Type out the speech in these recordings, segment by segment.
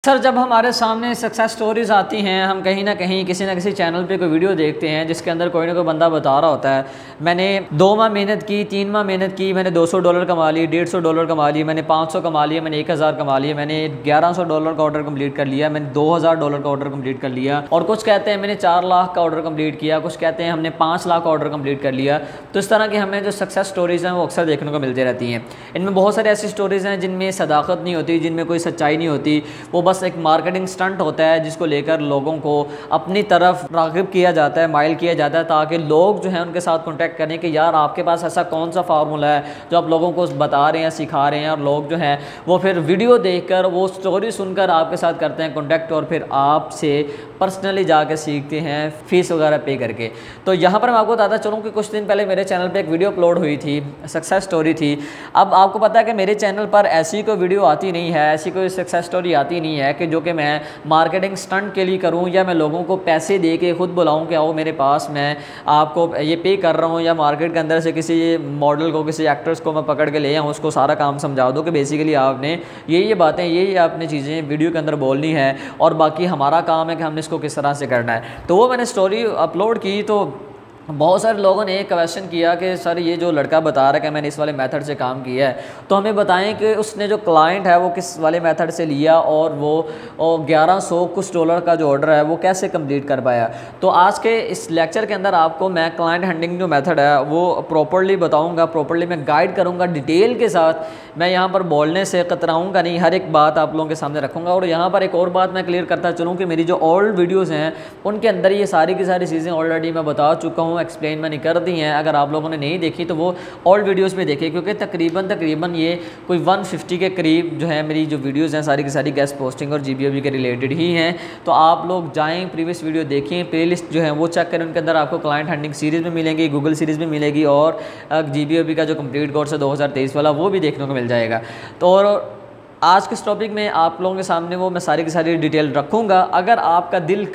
Sir जब हमारे सामने सक्सेस स्टोरीज़ आती हैं, हम कहीं ना कहीं किसी न किसी चैनल पे कोई वीडियो देखते हैं जिसके अंदर कोई ना कोई बंदा बता रहा होता है मैंने 2 माह मेहनत की, 3 माह मेहनत की, मैंने $200 कमा ली, $150 कमा लिए, मैंने 500 कमा लिए, मैंने 1000 कमा लिए, मैंने $1100 का ऑर्डर कंप्लीट कर लिया, मैंने $2000 का ऑर्डर कंप्लीट कर लिया, और कुछ कहते हैं मैंने 4 लाख का ऑर्डर कंप्लीट किया, कुछ कहते हैं हमने 5 लाख का ऑर्डर कंप्लीट कर लिया। तो इस तरह की हमें जो सक्सेस स्टोरीज़ हैं वो अक्सर देखने को मिलती रहती हैं। इनमें बहुत सारी ऐसी स्टोरीज़ हैं जिनमें सदाकत नहीं होती, जिनमें कोई सच्चाई नहीं होती, वो बस एक मार्केटिंग स्टंट होता है जिसको लेकर लोगों को अपनी तरफ राग़िब किया जाता है, माइल किया जाता है, ताकि लोग जो हैं उनके साथ कॉन्टैक्ट करें कि यार आपके पास ऐसा कौन सा फार्मूला है जो आप लोगों को बता रहे हैं, सिखा रहे हैं, और लोग जो हैं वो फिर वीडियो देखकर, वो स्टोरी सुनकर आपके साथ करते हैं कॉन्टैक्ट, और फिर आपसे पर्सनली जाकर सीखते हैं फ़ीस वगैरह पे करके। तो यहाँ पर मैं आपको बताता चलूँ कि कुछ दिन पहले मेरे चैनल पे एक वीडियो अपलोड हुई थी, सक्सेस स्टोरी थी। अब आपको पता है कि मेरे चैनल पर ऐसी कोई वीडियो आती नहीं है, ऐसी कोई सक्सेस स्टोरी आती नहीं है कि जो कि मैं मार्केटिंग स्टंट के लिए करूं, या मैं लोगों को पैसे दे के खुद बुलाऊं कि आओ मेरे पास, मैं आपको ये पे कर रहा हूं, या मार्केट के अंदर से किसी मॉडल को, किसी एक्टर्स को मैं पकड़ के ले आऊँ, उसको सारा काम समझा दूँ कि बेसिकली आपने ये बातें, ये आपने चीज़ें वीडियो के अंदर बोलनी है, और बाकी हमारा काम है कि हमने इसको किस तरह से करना है। तो वो मैंने स्टोरी अपलोड की, तो बहुत सारे लोगों ने एक क्वेश्चन किया कि सर ये जो लड़का बता रहा है कि मैंने इस वाले मेथड से काम किया है, तो हमें बताएं कि उसने जो क्लाइंट है वो किस वाले मेथड से लिया, और वो 1100 कुछ डॉलर का जो ऑर्डर है वो कैसे कंप्लीट कर पाया। तो आज के इस लेक्चर के अंदर आपको मैं क्लाइंट हंटिंग जो मेथड है वो प्रॉपर्ली बताऊँगा, प्रॉपर्ली मैं गाइड करूँगा डिटेल के साथ। मैं यहाँ पर बोलने से कतराऊँगा नहीं, हर एक बात आप लोगों के सामने रखूँगा। और यहाँ पर एक और बात मैं क्लियर करता चलूँ कि मेरी जो ओल्ड वीडियोज़ हैं उनके अंदर ये सारी की सारी चीज़ें ऑलरेडी मैं बता चुका हूँ, एक्सप्लेन मैंने कर दी हैं। अगर आप लोगों ने नहीं देखी तो वो ओल्ड वीडियोस में देखें, क्योंकि तकरीबन ये कोई 150 के करीब जो है मेरी जो वीडियोस हैं सारी की सारी गेस्ट पोस्टिंग और GBOB के रिलेटेड ही हैं। तो आप लोग जाएं, प्रीवियस वीडियो देखें, प्लेलिस्ट जो है वो चेक करें, उनके अंदर आपको क्लाइंट हंटिंग सीरीज़ में मिलेंगी, गूगल सीरीज़ में मिलेगी, और GBOB का जो कंप्लीट कोर्स है 2023 वाला वो भी देखने को मिल जाएगा। तो और आज के इस टॉपिक में आप लोगों के सामने वो मैं सारी की सारी डिटेल रखूँगा। अगर आपका दिल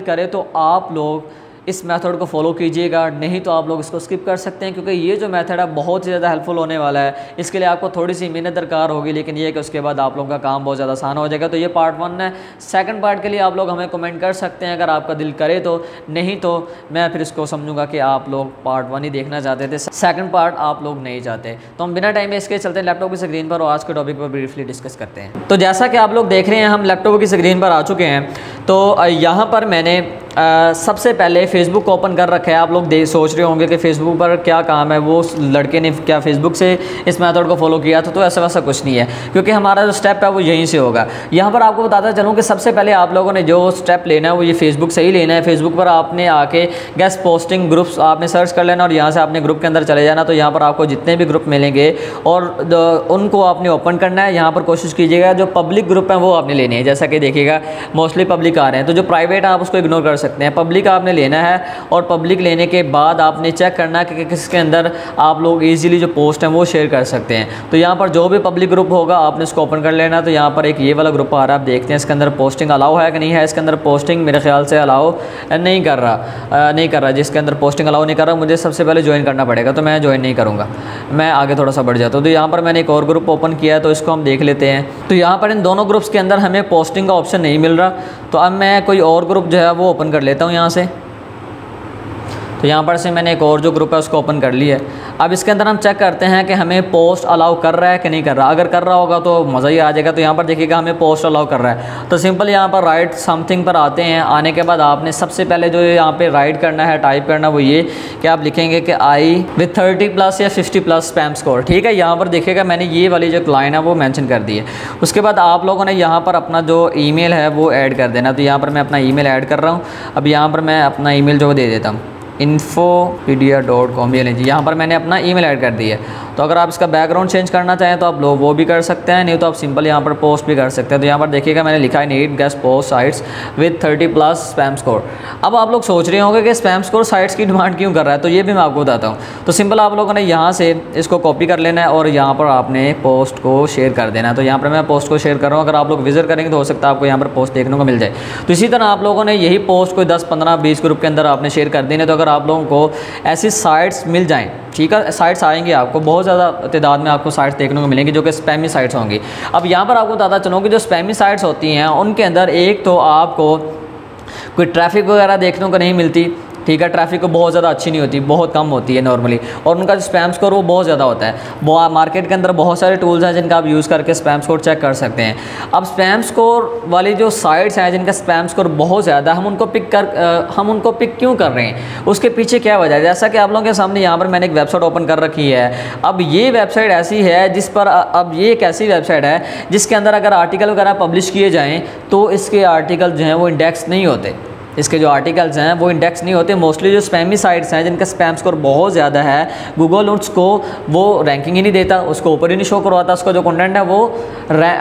करे तो आप लोग इस मेथड को फॉलो कीजिएगा, नहीं तो आप लोग इसको स्किप कर सकते हैं, क्योंकि ये जो मेथड है बहुत ही ज़्यादा हेल्पफुल होने वाला है। इसके लिए आपको थोड़ी सी मेहनत दरकार होगी, लेकिन ये है कि उसके बाद आप लोगों का काम बहुत ज़्यादा आसान हो जाएगा। तो ये पार्ट 1 है। सेकंड पार्ट के लिए आप लोग हमें कमेंट कर सकते हैं अगर आपका दिल करे तो, नहीं तो मैं फिर इसको समझूंगा कि आप लोग पार्ट 1 ही देखना चाहते थे, सेकंड पार्ट आप लोग नहीं चाहते। तो हम बिना टाइम वेस्ट के चलते हैं लैपटॉप की स्क्रीन पर और आज के टॉपिक पर ब्रीफली डिस्कस करते हैं। तो जैसा कि आप लोग देख रहे हैं हम लैपटॉप की स्क्रीन पर आ चुके हैं। तो यहाँ पर मैंने सबसे पहले फेसबुक को ओपन कर रखा है। आप लोग सोच रहे होंगे कि फेसबुक पर क्या काम है, वो लड़के ने क्या फेसबुक से इस मेथड को फॉलो किया था। तो ऐसा वैसा कुछ नहीं है, क्योंकि हमारा जो स्टेप है वो यहीं से होगा। यहाँ पर आपको बताता चलूँ कि सबसे पहले आप लोगों ने जो स्टेप लेना है वो ये फेसबुक से ही लेना है। फेसबुक पर आपने आके गेस्ट पोस्टिंग ग्रुप्स आपने सर्च कर लेना, और यहाँ से आपने ग्रुप के अंदर चले जाना। तो यहाँ पर आपको जितने भी ग्रुप मिलेंगे और उनको आपने ओपन करना है। यहाँ पर कोशिश कीजिएगा जो पब्लिक ग्रुप हैं वो आपने लेने हैं। जैसा कि देखिएगा मोस्टली पब्लिक आ रहे हैं, तो जो प्राइवेट है आप उसको इग्नोर कर सकते हैं। पब्लिक आपने लेना है, और पब्लिक लेने के बाद आपने चेक करना है कि किसके अंदर आप लोग इजीली जो पोस्ट हैं वो शेयर कर सकते हैं। तो यहाँ पर जो भी पब्लिक ग्रुप होगा आपने इसको ओपन कर लेना। तो यहाँ पर एक ये वाला ग्रुप आ रहा है, आप देखते हैं इसके अंदर पोस्टिंग अलाउ है कि नहीं है। इसके अंदर पोस्टिंग मेरे ख्याल से अलाउ नहीं कर रहा। जिसके अंदर पोस्टिंग अलाउ नहीं कर रहा, मुझे सबसे पहले ज्वाइन करना पड़ेगा, तो मैं ज्वाइन नहीं करूँगा, मैं आगे थोड़ा सा बढ़ जाता हूँ। तो यहाँ पर मैंने एक और ग्रुप ओपन किया है, तो इसको हम देख लेते हैं। तो यहाँ पर इन दोनों ग्रुप्स के अंदर हमें पोस्टिंग का ऑप्शन नहीं मिल रहा, तो अब मैं कोई और ग्रुप जो है वो ओपन कर लेता हूँ यहाँ से। तो यहाँ पर से मैंने एक और जो ग्रुप है उसको ओपन कर लिया है। अब इसके अंदर हम चेक करते हैं कि हमें पोस्ट अलाउ कर रहा है कि नहीं कर रहा। अगर कर रहा होगा तो मज़ा ही आ जाएगा। तो यहाँ पर देखिएगा हमें पोस्ट अलाउ कर रहा है, तो सिंपल यहाँ पर राइट समथिंग पर आते हैं। आने के बाद आपने सबसे पहले जो यहाँ पे राइट करना है, टाइप करना, वो ये कि आप लिखेंगे कि आई विथ 30+ या 50+ स्पैम स्कोर। ठीक है, यहाँ पर देखिएगा मैंने ये वाली जो लाइन है वो मैंशन कर दी है। उसके बाद आप लोगों ने यहाँ पर अपना जो ईमेल है वो ऐड कर देना। तो यहाँ पर मैं अपना ईमेल ऐड कर रहा हूँ। अब यहाँ पर मैं अपना ईमेल जो दे देता हूँ, infopedia.com। ये लीजिए, यहाँ पर मैंने अपना ईमेल ऐड कर दिया है। तो अगर आप इसका बैकग्राउंड चेंज करना चाहें तो आप लोग वो भी कर सकते हैं, नहीं तो आप सिंपल यहाँ पर पोस्ट भी कर सकते हैं। तो यहाँ पर देखिएगा मैंने लिखा है need guest post sites with 30+ spam score. अब आप लोग सोच रहे होंगे कि स्पैम स्कोर साइट्स की डिमांड क्यों कर रहा है, तो ये भी मैं आपको बताता हूँ। तो सिंपल आप लोगों ने यहाँ से इसको कॉपी कर लेना है और यहाँ पर आपने पोस्ट को शेयर कर देना है। तो यहाँ पर मैं पोस्ट को शेयर कर रहा हूँ। अगर आप लोग विजिट करेंगे तो हो सकता है आपको यहाँ पर पोस्ट देखने को मिल जाए। तो इसी तरह आप लोगों ने यही पोस्ट कोई 10, 15, 20 ग्रुप के अंदर आपने शेयर कर देने। तो अगर पर आप लोगों को ऐसी साइट्स मिल जाएँ, ठीक है, साइट्स आएंगी आपको बहुत ज़्यादा तादाद में आपको साइट्स देखने को मिलेंगी जो कि स्पैमी साइट्स होंगी। अब यहाँ पर आपको बताता चलूँ कि जो स्पैमी साइट्स होती हैं उनके अंदर एक तो आपको कोई ट्रैफिक वगैरह देखने को नहीं मिलती, ठीक है, ट्रैफिक को बहुत ज़्यादा अच्छी नहीं होती, बहुत कम होती है नॉर्मली, और उनका जो स्पैम स्कोर वो बहुत ज़्यादा होता है। वो मार्केट के अंदर बहुत सारे टूल्स हैं जिनका आप यूज़ करके स्पैम स्कोर चेक कर सकते हैं। अब स्पैम स्कोर वाली जो साइट्स हैं जिनका स्पैम स्कोर बहुत ज़्यादा, हम उनको पिक क्यों कर रहे हैं, उसके पीछे क्या वजह है? जैसा कि आप लोगों के सामने यहाँ पर मैंने एक वेबसाइट ओपन कर रखी है। अब ये वेबसाइट ऐसी है जिस पर अब ये एक ऐसी वेबसाइट है जिसके अंदर अगर आर्टिकल वगैरह पब्लिश किए जाएँ तो इसके आर्टिकल जो हैं वो इंडेक्स नहीं होते, इसके जो आर्टिकल्स हैं वो इंडेक्स नहीं होते। मोस्टली जो स्पैमी साइट्स हैं जिनका स्पैम स्कोर बहुत ज़्यादा है, गूगल उसको वो रैंकिंग ही नहीं देता, उसको ऊपर ही नहीं शो करवाता, उसका जो कंटेंट है वो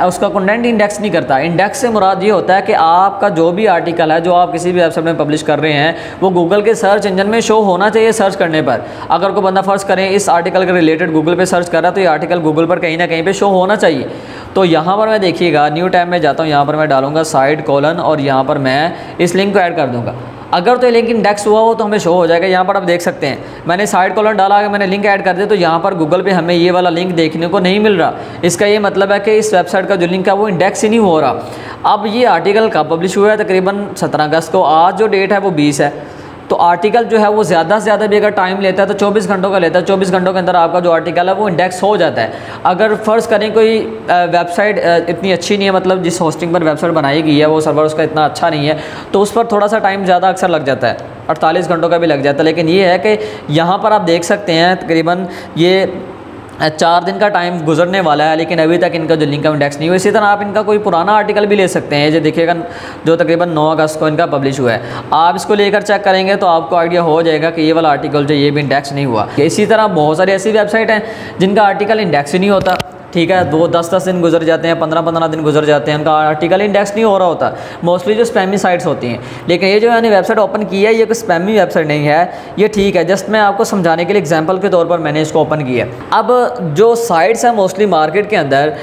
उसका कंटेंट इंडेक्स नहीं करता। इंडेक्स से मुराद ये होता है कि आपका जो भी आर्टिकल है जो आप किसी भी वेबसाइट में पब्लिश कर रहे हैं वो गूगल के सर्च इंजन में शो होना चाहिए। सर्च करने पर अगर कोई बंदा फ़र्ज़ करें इस आर्टिकल के रिलेटेड गूगल पर सर्च कर रहा है तो ये आर्टिकल गूगल पर कहीं ना कहीं पर शो होना चाहिए। तो यहाँ पर मैं देखिएगा न्यू टैब में जाता हूँ, यहाँ पर मैं डालूंगा साइट कोलन और यहाँ पर मैं इस लिंक को ऐड कर दूँगा। अगर तो ये लिंक इंडेक्स हुआ हो तो हमें शो हो जाएगा। यहाँ पर आप देख सकते हैं मैंने साइड कॉलन डाला है, मैंने लिंक ऐड कर दिया, तो यहाँ पर गूगल पे हमें ये वाला लिंक देखने को नहीं मिल रहा। इसका ये मतलब है कि इस वेबसाइट का जो लिंक है वो इंडेक्स ही नहीं हो रहा। अब ये आर्टिकल कब पब्लिश हुआ है? तकरीबन 17 अगस्त को। आज जो डेट है वो 20 है। तो आर्टिकल जो है वो ज़्यादा से ज़्यादा भी अगर टाइम लेता है तो 24 घंटों का लेता है। 24 घंटों के अंदर आपका जो आर्टिकल है वो इंडेक्स हो जाता है। अगर फ़र्ज़ करें कोई वेबसाइट इतनी अच्छी नहीं है, मतलब जिस होस्टिंग पर वेबसाइट बनाई गई है वो सर्वर उसका इतना अच्छा नहीं है, तो उस पर थोड़ा सा टाइम ज़्यादा अक्सर लग जाता है, 48 घंटों का भी लग जाता है। लेकिन ये है कि यहाँ पर आप देख सकते हैं तकरीबन ये 4 दिन का टाइम गुजरने वाला है, लेकिन अभी तक इनका जो लिंक का इंडेक्स नहीं हुआ। इसी तरह आप इनका कोई पुराना आर्टिकल भी ले सकते हैं, जो देखिएगा जो तकरीबन 9 अगस्त को इनका पब्लिश हुआ है। आप इसको लेकर चेक करेंगे तो आपको आइडिया हो जाएगा कि ये वाला आर्टिकल जो ये भी इंडेक्स नहीं हुआ। इसी तरह बहुत सारी ऐसी वेबसाइट हैं जिनका आर्टिकल इंडेक्स ही नहीं होता, ठीक है, 2-10 दिन गुजर जाते हैं, 15-15 दिन गुजर जाते हैं, उनका आर्टिकल इंडेक्स नहीं हो रहा होता। मोस्टली जो स्पैमी साइट्स होती हैं। लेकिन ये जो मैंने वेबसाइट ओपन की है ये कोई स्पैमी वेबसाइट नहीं है, ये ठीक है, जस्ट मैं आपको समझाने के लिए एग्जांपल के तौर पर मैंने इसको ओपन किया। अब जो साइट्स हैं मोस्टली मार्केट के अंदर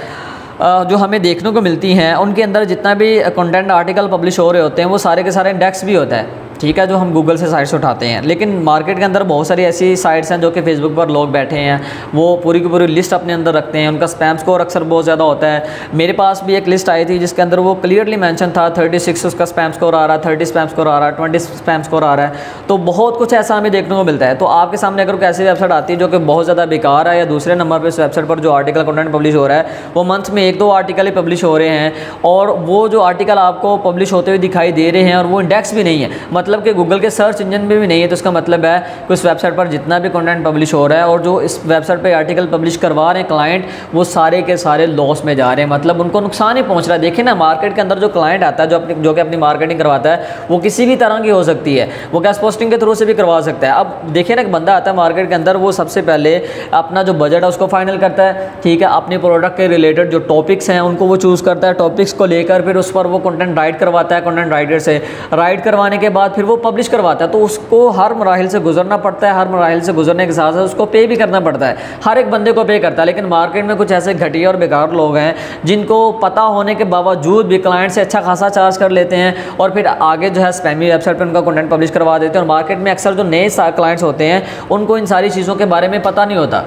जो हमें देखने को मिलती हैं उनके अंदर जितना भी कंटेंट आर्टिकल पब्लिश हो रहे होते हैं वो सारे के सारे इंडेक्स भी होता है, ठीक है, जो हम गूगल से साइट्स उठाते हैं। लेकिन मार्केट के अंदर बहुत सारी ऐसी साइट्स हैं जो कि फेसबुक पर लोग बैठे हैं, वो पूरी की पूरी लिस्ट अपने अंदर रखते हैं, उनका स्पैम स्कोर अक्सर बहुत ज़्यादा होता है। मेरे पास भी एक लिस्ट आई थी जिसके अंदर वो क्लियरली मेंशन था 36 उसका स्पैम स्कोर आ रहा है, 30 स्पैम स्कोर आ रहा है, 20 स्पैम स्कोर आ रहा है। तो बहुत कुछ ऐसा हमें देखने को मिलता है। तो आपके सामने अगर कोई ऐसी वेबसाइट आती है जो कि बहुत ज़्यादा बेकार है, या दूसरे नंबर पर इस वेबसाइट पर जो आर्टिकल कंटेंट पब्लिश हो रहा है वो मंथ में 1-2 आर्टिकल ही पब्लिश हो रहे हैं, और वो जो आर्टिकल आपको पब्लिश होते हुए दिखाई दे रहे हैं और वो इंडेक्स भी नहीं है, मतलब कि गूगल के सर्च इंजन में भी नहीं है, तो इसका मतलब है कि उस वेबसाइट पर जितना भी कंटेंट पब्लिश हो रहा है और जो इस वेबसाइट पे आर्टिकल पब्लिश करवा रहे हैं क्लाइंट, वो सारे के सारे लॉस में जा रहे हैं, मतलब उनको नुकसान ही पहुंच रहा है। देखिए ना, मार्केट के अंदर जो क्लाइंट आता है जो कि अपनी मार्केटिंग करवाता है वो किसी भी तरह की हो सकती है, वो गैस पोस्टिंग के थ्रू से भी करवा सकता है। अब देखिए ना, एक बंदा आता है मार्केट के अंदर, वो सबसे पहले अपना जो बजट है उसको फाइनल करता है, ठीक है, अपने प्रोडक्ट के रिलेटेड जो टॉपिक्स हैं उनको वो चूज़ करता है, टॉपिक्स को लेकर फिर उस पर वो कंटेंट राइट करवाता है, कंटेंट राइटर से राइट करवाने के बाद फिर वो पब्लिश करवाता है। तो उसको हर मराहिल से गुजरना पड़ता है, हर मराहिल से गुजरने के साथ साथ उसको पे भी करना पड़ता है, हर एक बंदे को पे करता है। लेकिन मार्केट में कुछ ऐसे घटिया और बेकार लोग हैं जिनको पता होने के बावजूद भी क्लाइंट से अच्छा खासा चार्ज कर लेते हैं और फिर आगे जो है स्पैमी वेबसाइट पर उनका कंटेंट पब्लिश करवा देते हैं। और मार्केट में अक्सर जो नए क्लाइंट्स होते हैं उनको इन सारी चीज़ों के बारे में पता नहीं होता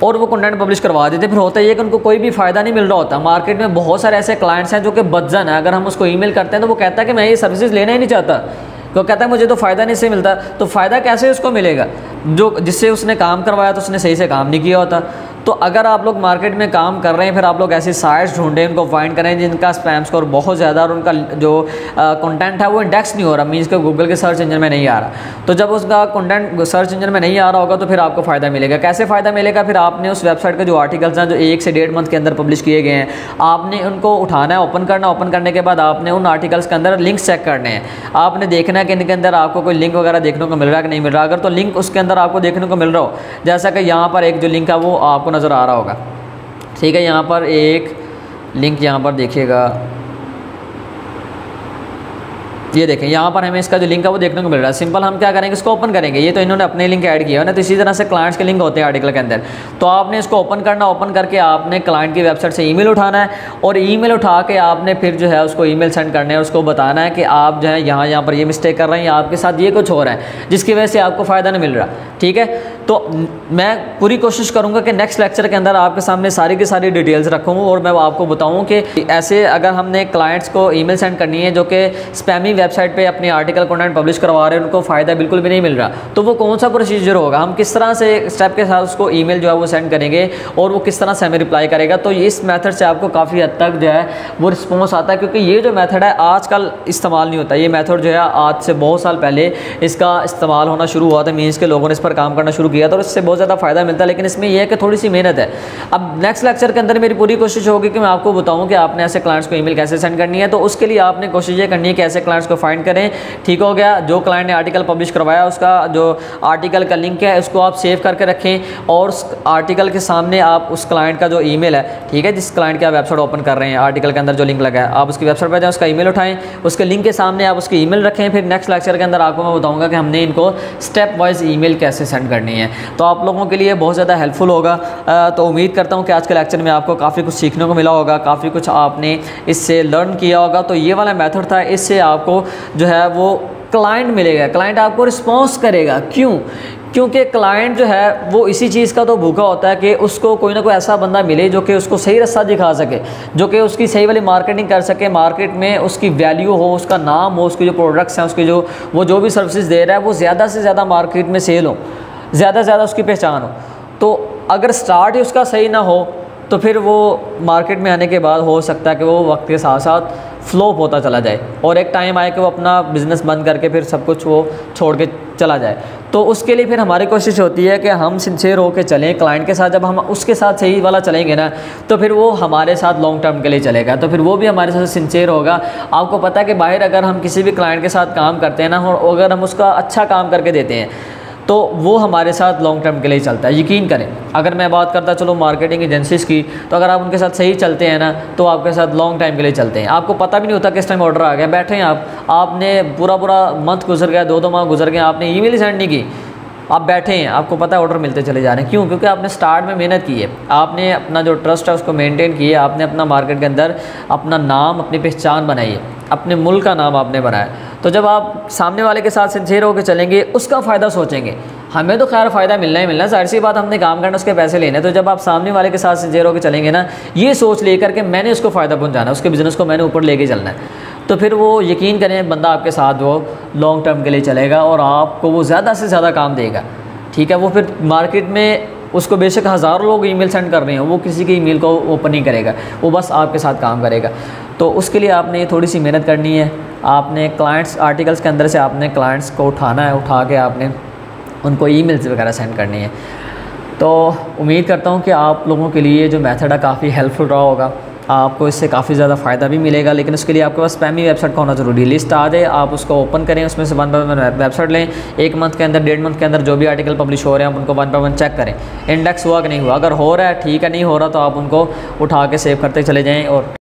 और वो कंटेंट पब्लिश करवा देते। फिर होता है कि उनको कोई भी फ़ायदा नहीं मिल रहा होता। मार्केट में बहुत सारे ऐसे क्लाइंट्स हैं जो कि बदजन है, अगर हम उसको ईमेल करते हैं तो वो कहता है कि मैं ये सर्विसेज लेना ही नहीं चाहता, तो कहता है मुझे तो फ़ायदा नहीं से मिलता। तो फ़ायदा कैसे उसको मिलेगा? जो जिससे उसने काम करवाया तो उसने सही से काम नहीं किया होता। तो अगर आप लोग मार्केट में काम कर रहे हैं, फिर आप लोग ऐसी साइट्स ढूंढें, उनको फाइंड करें जिनका स्पैम स्कोर बहुत ज़्यादा और उनका जो कंटेंट है वो इंडेक्स नहीं हो रहा, मीन्स के गूगल के सर्च इंजन में नहीं आ रहा। तो जब उसका कंटेंट सर्च इंजन में नहीं आ रहा होगा तो फिर आपको फ़ायदा मिलेगा। कैसे फ़ायदा मिलेगा? फिर आपने उस वेबसाइट के जो आर्टिकल्स हैं जो 1 से 1.5 मंथ के अंदर पब्लिश किए गए हैं, आपने उनको उठाना है, ओपन करना। ओपन करने के बाद आपने उन आर्टिकल्स के अंदर लिंक्स चेक करने हैं। आपने देखना है कि इनके अंदर आपको कोई लिंक वगैरह देखने को मिल रहा है कि नहीं मिल रहा। अगर तो लिंक उसके अंदर आपको देखने को मिल रहा हो, जैसा कि यहाँ पर एक जो लिंक है वो आपको नज़र आ रहा होगा, ठीक है, यहाँ पर एक लिंक यहाँ पर देखिएगा, ये देखें यहाँ पर हमें इसका जो लिंक है वो देखने को मिल रहा है। सिंपल हम क्या करेंगे, इसको ओपन करेंगे। ये तो इन्होंने अपने लिंक ऐड किया है ना, तो इसी तरह से क्लाइंट्स के लिंक होते हैं आर्टिकल के अंदर। तो आपने इसको ओपन करना, ओपन करके आपने क्लाइंट की वेबसाइट से ईमेल उठाना है और ईमेल उठा के आपने फिर जो है उसको ईमेल सेंड करना है, उसको बताना है कि आप जो है यहाँ पर ये मिस्टेक कर रहे हैं, आपके साथ ये कुछ हो रहा है जिसकी वजह से आपको फ़ायदा नहीं मिल रहा। ठीक है, तो मैं पूरी कोशिश करूँगा कि नेक्स्ट लेक्चर के अंदर आपके सामने सारी की सारी डिटेल्स रखूँ और मैं आपको बताऊँ कि ऐसे अगर हमने क्लाइंट्स को ईमेल सेंड करनी है जो कि स्पैमी वेबसाइट पे अपनी आर्टिकल कंटेंट पब्लिश करवा रहे हैं, उनको फ़ायदा बिल्कुल भी नहीं मिल रहा, तो वो कौन सा प्रोसीजर होगा, हम किस तरह से स्टेप के साथ उसको ईमेल जो है वो सेंड करेंगे और वो किस तरह से हमें रिप्लाई करेगा। तो इस मेथड से आपको काफ़ी हद तक जो है वो रिस्पॉन्स आता है, क्योंकि ये जो मेथड है आजकल इस्तेमाल नहीं होता। ये मेथड जो है आज से बहुत साल पहले इसका इस्तेमाल होना शुरू हुआ था, मीन्स के लोगों ने इस पर काम करना शुरू किया था और इससे बहुत ज़्यादा फ़ायदा मिलता है। लेकिन इसमें यह है कि थोड़ी सी मेहनत है। अब नेक्स्ट लेक्चर के अंदर मेरी पूरी कोशिश होगी कि मैं आपको बताऊँ कि आपने ऐसे क्लाइंट्स को ईमेल कैसे सेंड करनी है। तो उसके लिए आपने कोशिश ये करनी है कि ऐसे क्लाइंट्स को फाइंड करें। ठीक हो गया, जो क्लाइंट ने आर्टिकल पब्लिश करवाया उसका जो आर्टिकल का लिंक है उसको आप सेव करके रखें और उस आर्टिकल के सामने आप उस क्लाइंट का जो ईमेल है, ठीक है, जिस क्लाइंट की आप वेबसाइट ओपन कर रहे हैं, आर्टिकल के अंदर जो लिंक लगा है, आप उसकी वेबसाइट पर जाएं, उसका ईमेल उठाएं, उसके लिंक के सामने आप उसकी ईमेल रखें। फिर नेक्स्ट लेक्चर के अंदर आपको मैं बताऊंगा कि हमने इनको स्टेप वाइज ईमेल कैसे सेंड करनी है। तो आप लोगों के लिए बहुत ज़्यादा हेल्पफुल होगा। तो उम्मीद करता हूँ कि आज के लेक्चर में आपको काफ़ी कुछ सीखने को मिला होगा, काफ़ी कुछ आपने इससे लर्न किया होगा। तो ये वाला मेथड था, इससे आपको जो है वो क्लाइंट मिलेगा, क्लाइंट आपको रिस्पॉन्स करेगा। क्यों? क्योंकि क्लाइंट जो है वो इसी चीज़ का तो भूखा होता है कि उसको कोई ना कोई ऐसा बंदा मिले जो कि उसको सही रास्ता दिखा सके, जो कि उसकी सही वाली मार्केटिंग कर सके, मार्केट में उसकी वैल्यू हो, उसका नाम हो, उसके जो प्रोडक्ट्स हैं, उसके जो वो भी सर्विसेज दे रहा है वो ज़्यादा से ज़्यादा मार्केट में सेल हो, ज़्यादा से ज़्यादा उसकी पहचान हो। तो अगर स्टार्ट ही उसका सही ना हो तो फिर वो मार्केट में आने के बाद हो सकता है कि वो वक्त के साथ साथ फ्लॉप होता चला जाए और एक टाइम आए कि वो अपना बिज़नेस बंद करके फिर सब कुछ वो छोड़ के चला जाए। तो उसके लिए फिर हमारी कोशिश होती है कि हम सिंसियर होकर चलें क्लाइंट के साथ। जब हम उसके साथ सही वाला चलेंगे ना तो फिर वो हमारे साथ लॉन्ग टर्म के लिए चलेगा, तो फिर वो भी हमारे साथ सिंसियर होगा। आपको पता है कि बाहर अगर हम किसी भी क्लाइंट के साथ काम करते हैं ना और अगर हम उसका अच्छा काम करके देते हैं तो वो हमारे साथ लॉन्ग टर्म के लिए चलता है। यकीन करें, अगर मैं बात करता चलो मार्केटिंग एजेंसीज़ की, तो अगर आप उनके साथ सही चलते हैं ना तो आपके साथ लॉन्ग टाइम के लिए चलते हैं। आपको पता भी नहीं होता किस टाइम ऑर्डर आ गया, बैठे हैं आपने पूरा मंथ गुजर गया, 2 माह गुजर गए, आपने ईमेल ही सेंड नहीं की, आप बैठे हैं, आपको पता है ऑर्डर मिलते चले जा रहे हैं। क्यों? क्योंकि आपने स्टार्ट में मेहनत की है, आपने अपना जो ट्रस्ट है उसको मेंटेन किया, आपने अपना मार्केट के अंदर अपना नाम, अपनी पहचान बनाई है, अपने मुल्क का नाम आपने बनाया। तो जब आप सामने वाले के साथ सिंसियर होकर चलेंगे, उसका फ़ायदा सोचेंगे। हमें तो खैर फ़ायदा मिलना ही मिलना है, जाहिर सी बात, हमने काम करना, उसके पैसे लेने। तो जब आप सामने वाले के साथ सिंसियर होकर चलेंगे ना, ये सोच लेकर के मैंने उसको फ़ायदा पहुँचाना है, उसके बिज़नेस को मैंने ऊपर लेके चलना है, तो फिर वो यकीन करें बंदा आपके साथ वो लॉन्ग टर्म के लिए चलेगा और आपको वो ज़्यादा से ज़्यादा काम देगा। ठीक है, वो फिर मार्केट में उसको बेशक हज़ारों लोग ईमेल सेंड कर रहे हैं, वो किसी की ईमेल को ओपन नहीं करेगा, वो बस आपके साथ काम करेगा। तो उसके लिए आपने थोड़ी सी मेहनत करनी है। आपने क्लाइंट्स आर्टिकल्स के अंदर से आपने क्लाइंट्स को उठाना है, उठा के आपने उनको ईमेल्स वगैरह सेंड करनी है। तो उम्मीद करता हूँ कि आप लोगों के लिए जो मेथड है काफ़ी हेल्पफुल रहा होगा, आपको इससे काफ़ी ज़्यादा फ़ायदा भी मिलेगा। लेकिन उसके लिए आपके पास स्पैमी वेबसाइट का होना ज़रूरी है। लिस्ट आ जाए, आप उसको ओपन करें, उसमें से 1 बाय 1 वेबसाइट लें, 1 मंथ के अंदर, 1.5 मंथ के अंदर जो भी आर्टिकल पब्लिश हो रहे हैं आप उनको 1 बाय 1 चेक करें, इंडेक्स हुआ कि नहीं हुआ। अगर हो रहा है ठीक है, नहीं हो रहा तो आप उनको उठा के सेव करते चले जाएँ। और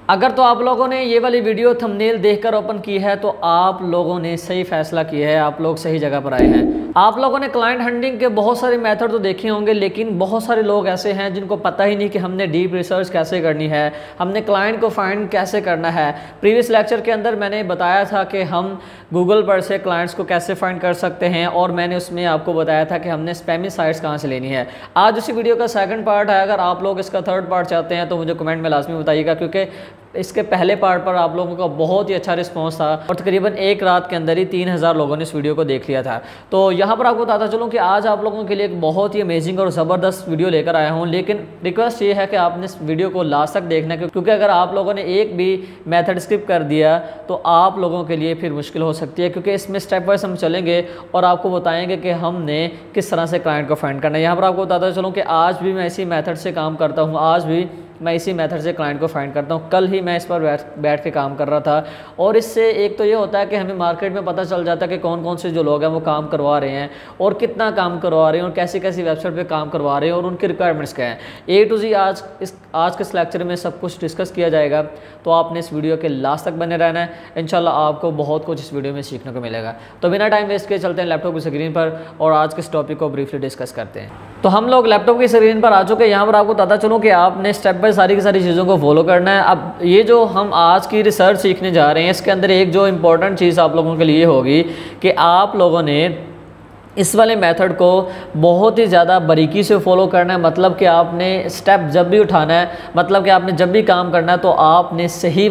अगर तो आप लोगों ने ये वाली वीडियो थंबनेल देखकर ओपन की है तो आप लोगों ने सही फैसला किया है, आप लोग सही जगह पर आए हैं। आप लोगों ने क्लाइंट हंटिंग के बहुत सारे मेथड तो देखे होंगे, लेकिन बहुत सारे लोग ऐसे हैं जिनको पता ही नहीं कि हमने डीप रिसर्च कैसे करनी है, हमने क्लाइंट को फाइंड कैसे करना है। प्रीवियस लेक्चर के अंदर मैंने बताया था कि हम गूगल पर से क्लाइंट्स को कैसे फाइंड कर सकते हैं और मैंने उसमें आपको बताया था कि हमने स्पैमी साइट्स कहाँ से लेनी है। आज उसी वीडियो का सेकंड पार्ट है। अगर आप लोग इसका थर्ड पार्ट चाहते हैं तो मुझे कमेंट में लाजमी बताइएगा, क्योंकि इसके पहले पार्ट पर आप लोगों का बहुत ही अच्छा रिस्पांस था और तकरीबन एक रात के अंदर ही 3000 लोगों ने इस वीडियो को देख लिया था। तो यहाँ पर आपको बताता चलूँ कि आज आप लोगों के लिए एक बहुत ही अमेजिंग और ज़बरदस्त वीडियो लेकर आया हूँ, लेकिन रिक्वेस्ट ये है कि आपने इस वीडियो को लास्ट तक देखना है, क्योंकि अगर आप लोगों ने एक भी मेथड स्किप कर दिया तो आप लोगों के लिए फिर मुश्किल हो सकती है, क्योंकि इसमें स्टेप वाइज हम चलेंगे और आपको बताएंगे कि हमने किस तरह से क्लाइंट को फाइंड करना है। यहाँ पर आपको बताता चलूँ कि आज भी मैं इसी मेथड से काम करता हूँ, आज भी मैं इसी मेथड से क्लाइंट को फाइंड करता हूँ। कल ही मैं इस पर बैठ के काम कर रहा था, और इससे एक तो ये होता है कि हमें मार्केट में पता चल जाता है कि कौन कौन से जो लोग हैं वो काम करवा रहे हैं और कितना काम करवा रहे हैं और कैसी कैसी वेबसाइट पे काम करवा रहे हैं और उनकी रिक्वायरमेंट्स क्या हैं। ए टू जी आज के इस लेक्चर में सब कुछ डिस्कस किया जाएगा, तो आपने इस वीडियो के लास्ट तक बने रहना है। इंशाल्लाह आपको बहुत कुछ इस वीडियो में सीखने को मिलेगा। तो बिना टाइम वेस्ट किए चलते हैं लैपटॉप की स्क्रीन पर और आज के इस टॉपिक को ब्रीफली डिस्कस करते हैं। तो हम लोग लैपटॉप की स्क्रीन पर आ चुके हैं। यहाँ पर आपको पता चलो कि आपने स्टेप बाय सारी की सारी चीज़ों को फॉलो करना है। अब ये जो हम आज की रिसर्च सीखने जा रहे हैं, इसके अंदर एक जो इम्पोर्टेंट चीज़ आप लोगों के लिए होगी कि आप लोगों ने इस वाले मेथड को बहुत ही ज़्यादा बारीकी से फॉलो करना है। मतलब कि आपने स्टेप जब भी उठाना है, मतलब कि आपने जब भी काम करना है तो आपने सही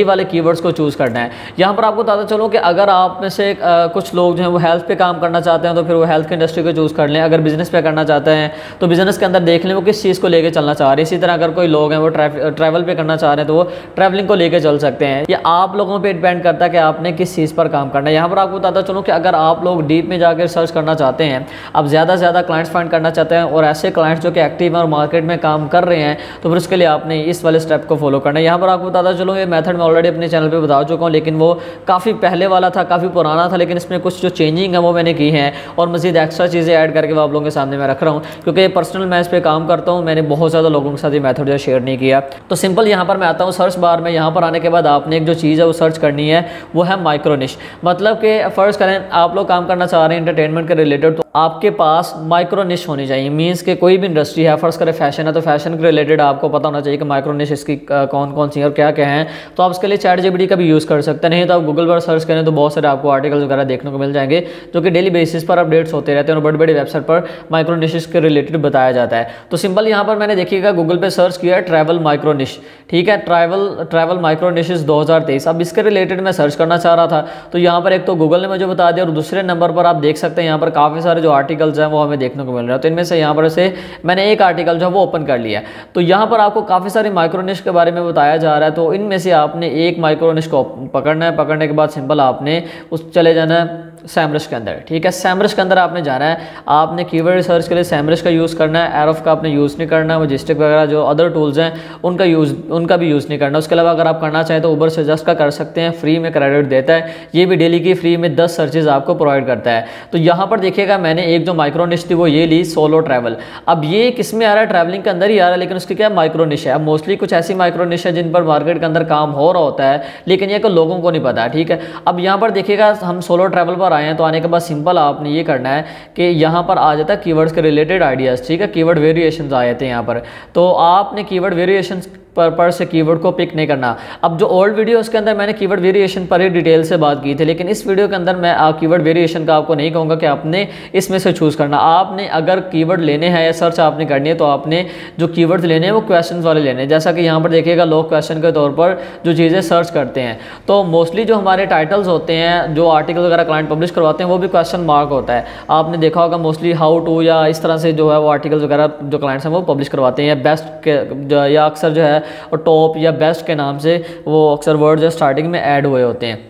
वाले कीवर्ड्स को चूज़ करना है। यहाँ पर आपको पता चलो कि अगर आप में से कुछ लोग जो हैं वो हेल्थ पे काम करना चाहते हैं तो फिर वो हेल्थ की इंडस्ट्री को चूज़ कर लें। अगर बिज़नेस पे करना चाहते हैं तो बिज़नेस के अंदर देख लें वो किस चीज़ को लेकर चलना चाह रहे हैं। इसी तरह अगर कोई लोग हैं वो ट्रैवल पे करना चाह रहे हैं तो वो ट्रैवलिंग को लेकर चल सकते हैं। ये आप लोगों पर डिपेंड करता है कि आपने किस चीज़ पर काम करना है। यहाँ पर आपको पता चलो कि अगर आप लोग डीप में जाकर सर्च करना चाहते हैं, आप ज़्यादा से ज़्यादा क्लाइंट्स फाइंड करना चाहते हैं और ऐसे क्लाइंट्स जो कि एक्टिव हैं और मार्केट में काम कर रहे हैं, तो फिर उसके लिए आपने इस वाले स्टेप को फॉलो करना है। यहाँ पर आपको बताता चलो ये मेथड मैं ऑलरेडी अपने चैनल पे बता चुका हूँ, लेकिन वो काफ़ी पहले वाला था, काफ़ी पुराना था, लेकिन इसमें कुछ जो चेंजिंग है वो मैंने की हैं और मज़ीद एक्स्ट्रा चीज़ें ऐड करके वो आप लोगों के सामने मैं रख रहा हूँ, क्योंकि पर्सनल मैं इस पर काम करता हूँ। मैंने बहुत ज़्यादा लोगों के साथ ये मेथड जो शेयर नहीं किया। तो सिंपल यहाँ पर मैं आता हूँ सर्च बार में। यहाँ पर आने के बाद आपने एक जो चीज़ है वो सर्च करनी है, वो है माइक्रो निश। मतलब कि फ़र्ज़ करें आप लोग काम करना चाह रहे हैं एंटरटेनमेंट के रिलेटेड, तो आपके पास माइक्रो निश होनी चाहिए। मीन्स कि कोई भी इंडस्ट्री है, फर्स्ट करें फैशन है तो फैशन के रिलेटेड आपको पता होना चाहिए कि माइक्रो निश इसकी कौन कौन सी और क्या क्या हैं। तो आप उसके लिए चैट जीपीटी का भी यूज़ कर सकते हैं, नहीं तो आप गूगल पर सर्च करें तो बहुत सारे आपको आर्टिकल्स वगैरह देखने को मिल जाएंगे जो कि डेली बेसिस पर अपडेट्स होते रहते हैं और बड़ी बड़ी वेबसाइट पर माइक्रो निश के रिलेटेड बताया जाता है। तो सिंपल यहाँ पर मैंने देखिएगा गूगल पर सर्च किया ट्रैवल माइक्रो निश, ठीक है, ट्रैवल माइक्रो निशेस 2023। अब इसके रिलेटेड मैं सर्च करना चाह रहा था, तो यहाँ पर एक तो गूगल ने मुझे बता दिया और दूसरे नंबर पर आप देख सकते हैं यहाँ पर काफ़ी सारे जो आर्टिकल्स हैं वो हमें देखने को मिल रहा है। तो इनमें से यहाँ पर से मैंने एक आर्टिकल जो है वो ओपन कर लिया। तो यहाँ पर आपको काफ़ी सारे माइक्रो निश के बारे में बताया जा रहा है, तो इनमें से आपने एक माइक्रो निश को पकड़ना है। पकड़ने के बाद सिंपल आपने उस चले जाना है सैमरश के अंदर, ठीक है। सैमरश के अंदर आपने जाना है, आपने कीवर्ड रिसर्च के लिए सैमरश का यूज़ करना है। एरोफ का आपने यूज़ नहीं करना, मजेस्टिक वगैरह जो अदर टूल्स हैं उनका भी यूज़ नहीं करना। उसके अलावा अगर आप करना चाहें तो उबर सजेस्ट का कर सकते हैं, फ्री में क्रेडिट देता है। ये भी डेली की फ्री में 10 सर्चेज आपको प्रोवाइड करता है। तो यहाँ पर देखिएगा मैंने एक जो माइक्रो निश थी वो ये ली, सोलो ट्रैवल। अब ये किस में आ रहा है, ट्रैवलिंग के अंदर ही आ रहा है, लेकिन उसकी क्या माइक्रो निश है। अब मोस्टली कुछ ऐसी माइक्रो निश है जिन पर मार्केट के अंदर काम हो रहा होता है, लेकिन ये लोगों को नहीं पता है, ठीक है। अब यहाँ पर देखिएगा हम सोलो ट्रैवल पर आए हैं, तो आने के बाद सिंपल आपने ये करना है कि यहाँ पर आ जाता है कीवर्ड्स के रिलेटेड आइडियाज़, ठीक है। कीवर्ड वेरिएशंस आए थे यहाँ पर, तो आपने कीवर्ड वेरिएशंस पर से कीवर्ड को पिक नहीं करना। अब जो ओल्ड वीडियो उसके अंदर मैंने कीवर्ड वेरिएशन पर ही डिटेल से बात की थी, लेकिन इस वीडियो के अंदर मैं कीवर्ड वेरिएशन का आपको नहीं कहूँगा कि आपने इसमें से चूज़ करना। आपने अगर कीवर्ड लेने हैं या सर्च आपने करनी है तो आपने जो कीवर्ड्स लेने हैं वो क्वेश्चन वाले लेने हैं। जैसा कि यहाँ पर देखिएगा लोग क्वेश्चन के तौर पर जो चीज़ें सर्च करते हैं, तो मोस्टली जो हमारे टाइटल्स होते हैं, जो आर्टिकल वगैरह क्लाइंट पब्लिश करवाते हैं, वो भी क्वेश्चन मार्क होता है। आपने देखा होगा मोस्टली हाउ टू या इस तरह से जो है वो आर्टिकल्स वगैरह जो क्लाइंट्स हैं वो पब्लिश करवाते हैं, या बेस्ट के या अक्सर जो है और टॉप या बेस्ट के नाम से वो अक्सर वर्ड जो स्टार्टिंग में ऐड हुए होते हैं।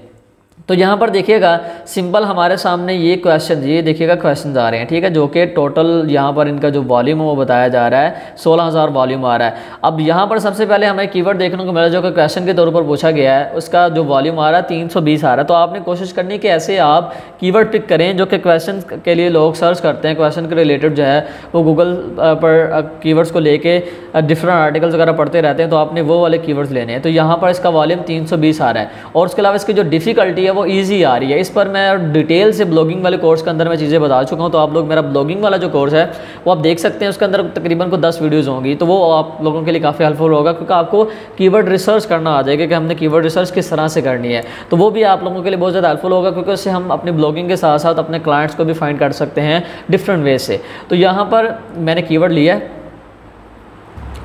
तो यहाँ पर देखिएगा सिंपल हमारे सामने ये क्वेश्चन, ये देखिएगा क्वेश्चन आ रहे हैं, ठीक है, जो कि टोटल यहाँ पर इनका जो वॉल्यूम है वो बताया जा रहा है 16,000 वॉल्यूम आ रहा है। अब यहाँ पर सबसे पहले हमें कीवर्ड देखने को मिला जो कि क्वेश्चन के तौर पर पूछा गया है, उसका जो वॉल्यूम आ रहा है 320 आ रहा है। तो आपने कोशिश करनी कि ऐसे आप कीवर्ड पिक करें जो कि क्वेश्चन के लिए लोग सर्च करते हैं, क्वेश्चन के रिलेटेड जो है वो गूगल पर कीवर्ड्स को लेके डिफरेंट आर्टिकल्स वगैरह पढ़ते रहते हैं, तो आपने वो वाले कीवर्ड्स लेने हैं। तो यहाँ पर इसका वॉल्यूम 320 आ रहा है और उसके अलावा इसकी जो डिफ़िकल्टी है वो ईजी आ रही है। इस पर मैं डिटेल से ब्लॉगिंग वाले कोर्स के अंदर मैं चीज़ें बता चुका हूँ, तो आप लोग मेरा ब्लॉगिंग वाला जो कोर्स है वो आप देख सकते हैं। उसके अंदर तकरीबन को 10 वीडियोज़ होंगी, तो वो आप लोगों के लिए काफ़ी हेल्पफुल होगा, क्योंकि आपको कीवर्ड रिसर्च करना आ जाएगा कि हमने कीवर्ड रिसर्च किस तरह से करनी है। तो वो भी आप लोगों के लिए बहुत ज़्यादा हेल्पफुल होगा, क्योंकि उससे हम अपनी ब्लॉगिंग के साथ साथ अपने क्लाइंट्स को भी फाइंड कर सकते हैं डिफरेंट वे से। तो यहाँ पर मैंने कीवर्ड लिया है,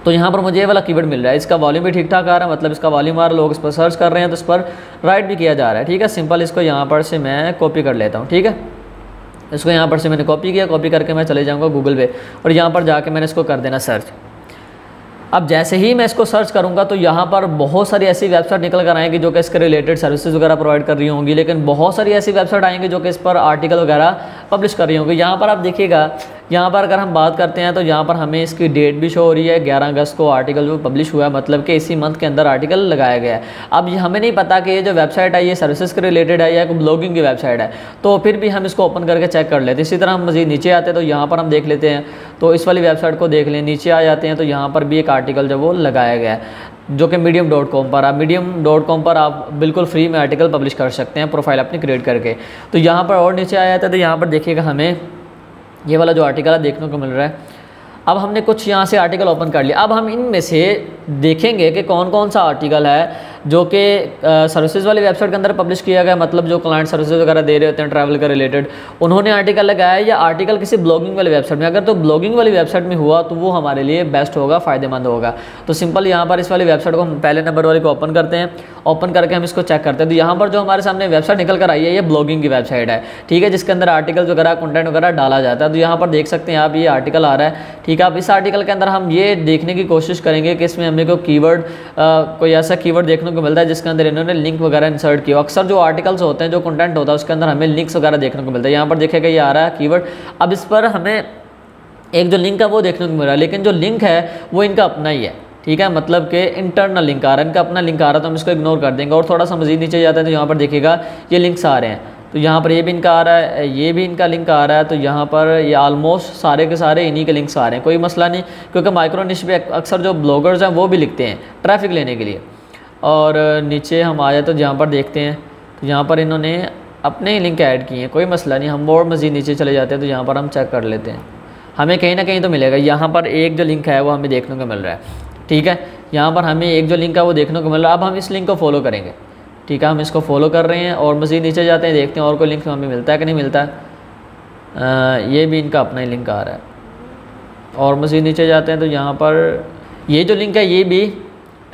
तो यहाँ पर मुझे ये वाला कीवर्ड मिल रहा है, इसका वॉल्यूम भी ठीक ठाक आ रहा है, मतलब इसका वॉल्यूम आ रहा है, लोग इस पर सर्च कर रहे हैं, तो इस पर राइट भी किया जा रहा है, ठीक है। सिंपल इसको यहाँ पर से मैं कॉपी कर लेता हूँ, ठीक है। इसको यहाँ पर से मैंने कॉपी किया, कॉपी करके मैं चले जाऊँगा गूगल पे और यहाँ पर जाके मैंने इसको कर देना सर्च। अब जैसे ही मैं इसको सर्च करूंगा तो यहाँ पर बहुत सारी ऐसी वेबसाइट निकल कर आएंगी जो कि इसके रिलेटेड सर्विसेज वगैरह प्रोवाइड कर रही होंगी, लेकिन बहुत सारी ऐसी वेबसाइट आएंगी जो कि इस पर आर्टिकल वगैरह पब्लिश कर रही होंगी। यहाँ पर आप देखिएगा, यहाँ पर अगर हम बात करते हैं तो यहाँ पर हमें इसकी डेट भी शो हो रही है, 11 अगस्त को आर्टिकल जो पब्लिश हुआ है, मतलब कि इसी मंथ के अंदर आर्टिकल लगाया गया है। अब हमें नहीं पता कि ये जो वेबसाइट है ये सर्विसेज के रिलेटेड है या ब्लॉगिंग की वेबसाइट है, तो फिर भी हम इसको ओपन करके चेक कर लेते हैं। इसी तरह हम मज़ीद नीचे आते हैं तो यहाँ पर हम देख लेते हैं, तो इस वाली वेबसाइट को देख लें। नीचे आ जाते हैं तो यहाँ पर भी एक आर्टिकल जो वो लगाया गया है जो कि medium.com पर। आप medium.com पर आप बिल्कुल फ्री में आर्टिकल पब्लिश कर सकते हैं प्रोफाइल अपनी क्रिएट करके। तो यहाँ पर और नीचे आया था तो यहाँ पर देखिएगा हमें ये वाला जो आर्टिकल है देखने को मिल रहा है। अब हमने कुछ यहाँ से आर्टिकल ओपन कर लिया। अब हम इनमें से देखेंगे कि कौन कौन सा आर्टिकल है जो कि सर्विसेज वाली वेबसाइट के अंदर पब्लिश किया गया, मतलब जो क्लाइंट सर्विसेज वगैरह दे रहे होते हैं ट्रैवल के रिलेटेड, उन्होंने आर्टिकल लगाया है, या आर्टिकल किसी ब्लॉगिंग वाली वेबसाइट में। अगर तो ब्लॉगिंग वाली वेबसाइट में हुआ तो वो हमारे लिए बेस्ट होगा, फ़ायदेमंद होगा। तो सिंपल यहाँ पर इस वाली वेबसाइट को हम पहले नंबर वाली को ओपन करते हैं। ओपन करके हम इसको चेक करते हैं तो यहाँ पर जो हमारे सामने वेबसाइट निकल कर आई है ये ब्लॉगिंग की वेबसाइट है, ठीक है, जिसके अंदर आर्टिकल वगैरह कंटेंट वगैरह डाला जाता है। तो यहाँ पर देख सकते हैं आप ये आर्टिकल आ रहा है, ठीक है। अब इस आर्टिकल के अंदर हम ये देखने की कोशिश करेंगे कि इसमें हमें कोई ऐसा कीवर्ड देखने को मिलता है जिसके अंदर इन्होंने लिंक वगैरह इंसर्ट किया। अक्सर जो आर्टिकल्स होते हैं, जो कंटेंट होता है, उसके अंदर हमें लिंक्स वगैरह देखने को मिलता है। यहाँ पर देखिएगा ये आ रहा है कीवर्ड। अब इस पर हमें एक जो लिंक है वो देखने को मिल रहा है, लेकिन जो लिंक है वो इनका अपना ही है, ठीक है, मतलब कि इंटरनल लिंक आ रहा है, इनका अपना लिंक आ रहा है, तो हम इसको इग्नोर कर देंगे। और थोड़ा सा मजीद नीचे जाते हैं तो यहाँ पर देखिएगा ये लिंक्स आ रहे हैं, तो यहाँ पर ये भी इनका आ रहा है, ये भी इनका लिंक आ रहा है। तो यहाँ पर ये ऑलमोस्ट सारे के सारे इन्हीं के लिंक्स आ रहे हैं, कोई मसला नहीं, क्योंकि माइक्रो निश पे अक्सर जो ब्लॉगर्स हैं वो भी लिखते हैं ट्रैफिक लेने के लिए। और नीचे हम आ जाए तो यहाँ पर देखते हैं तो यहाँ पर इन्होंने अपने ही लिंक ऐड किए हैं, कोई मसला नहीं। हम और मज़ीद नीचे चले जाते हैं तो यहाँ पर हम चेक कर लेते हैं, हमें कहीं ना कहीं तो मिलेगा। यहाँ पर एक जो लिंक है वो हमें देखने को मिल रहा है, ठीक है, यहाँ पर हमें एक जो लिंक है वो देखने को मिल रहा है। अब हम इस लिंक को फॉलो करेंगे, ठीक है, हम इसको फॉलो कर रहे हैं और मज़ीद नीचे जाते हैं, देखते हैं और कोई लिंक हमें मिलता है कि नहीं मिलता है। ये भी इनका अपना ही लिंक आ रहा है। और मज़ीद नीचे जाते हैं तो यहाँ पर ये जो लिंक है ये भी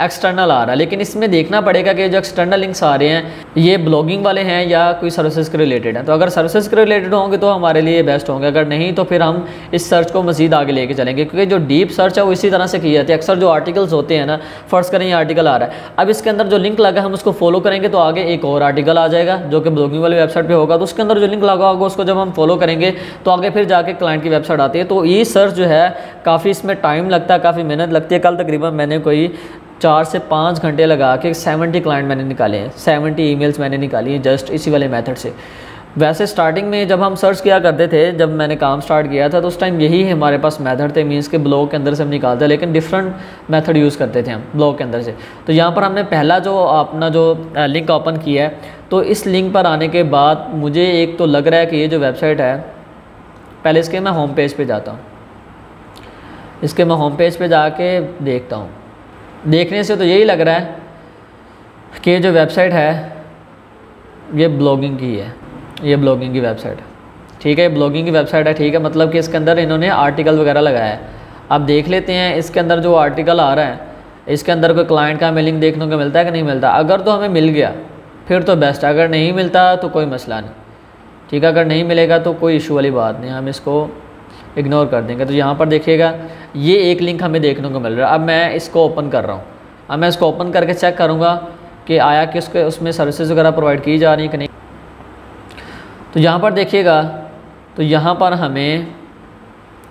एक्सटर्नल आ रहा है, लेकिन इसमें देखना पड़ेगा कि जो एक्सटर्नल लिंक्स आ रहे हैं ये ब्लॉगिंग वाले हैं या कोई सर्विसेज के रिलेटेड हैं। तो अगर सर्विसेज के रिलेटेड होंगे तो हमारे लिए बेस्ट होंगे, अगर नहीं तो फिर हम इस सर्च को मज़ीद आगे लेके चलेंगे, क्योंकि जो डीप सर्च है वो इसी तरह से की जाती है। अक्सर जो आर्टिकल्स होते हैं ना, फ़र्ज़ करें ये आर्टिकल आ रहा है, अब इसके अंदर जो लिंक लगा है हम उसको फॉलो करेंगे तो आगे एक और आर्टिकल आ जाएगा जो कि ब्लॉगिंग वाली वेबसाइट पर होगा, तो उसके अंदर जो लिंक लगा होगा उसको जब हम फॉलो करेंगे तो आगे फिर जाके क्लाइंट की वेबसाइट आती है। तो ये सर्च जो है काफ़ी इसमें टाइम लगता है, काफ़ी मेहनत लगती है। कल तकरीबन मैंने कोई 4 से 5 घंटे लगा के 70 क्लाइंट मैंने निकाले हैं, 70 ईमेल्स मैंने निकाली हैं जस्ट इसी वाले मेथड से। वैसे स्टार्टिंग में जब हम सर्च किया करते थे, जब मैंने काम स्टार्ट किया था तो उस टाइम यही हमारे पास मेथड थे, मीन्स के ब्लॉग के अंदर से हम निकालते हैं, लेकिन डिफरेंट मेथड यूज़ करते थे हम ब्लॉग के अंदर से। तो यहाँ पर हमने पहला जो अपना जो लिंक ओपन किया है, तो इस लिंक पर आने के बाद मुझे एक तो लग रहा है कि ये जो वेबसाइट है, पहले इसके मैं होम पेज पर जाता हूँ, इसके मैं होम पेज पर जाके देखता हूँ। देखने से तो यही लग रहा है कि जो वेबसाइट है ये ब्लॉगिंग की है, ये ब्लॉगिंग की वेबसाइट है, ठीक है, ब्लॉगिंग की वेबसाइट है, ठीक है, मतलब कि इसके अंदर इन्होंने आर्टिकल वगैरह लगाया है। अब देख लेते हैं इसके अंदर जो आर्टिकल आ रहा है, इसके अंदर कोई क्लाइंट का हमें लिंक देखने को मिलता है कि नहीं मिलता। अगर तो हमें मिल गया फिर तो बेस्ट है, अगर नहीं मिलता तो कोई मसला नहीं, ठीक है, अगर नहीं मिलेगा तो कोई इशू वाली बात नहीं, हम इसको इग्नोर कर देंगे। तो यहाँ पर देखिएगा ये एक लिंक हमें देखने को मिल रहा है। अब मैं इसको ओपन कर रहा हूँ, अब मैं इसको ओपन करके चेक करूँगा कि आया कि उसमें सर्विसेज वगैरह प्रोवाइड की जा रही है कि नहीं। तो यहाँ पर देखिएगा तो यहाँ पर हमें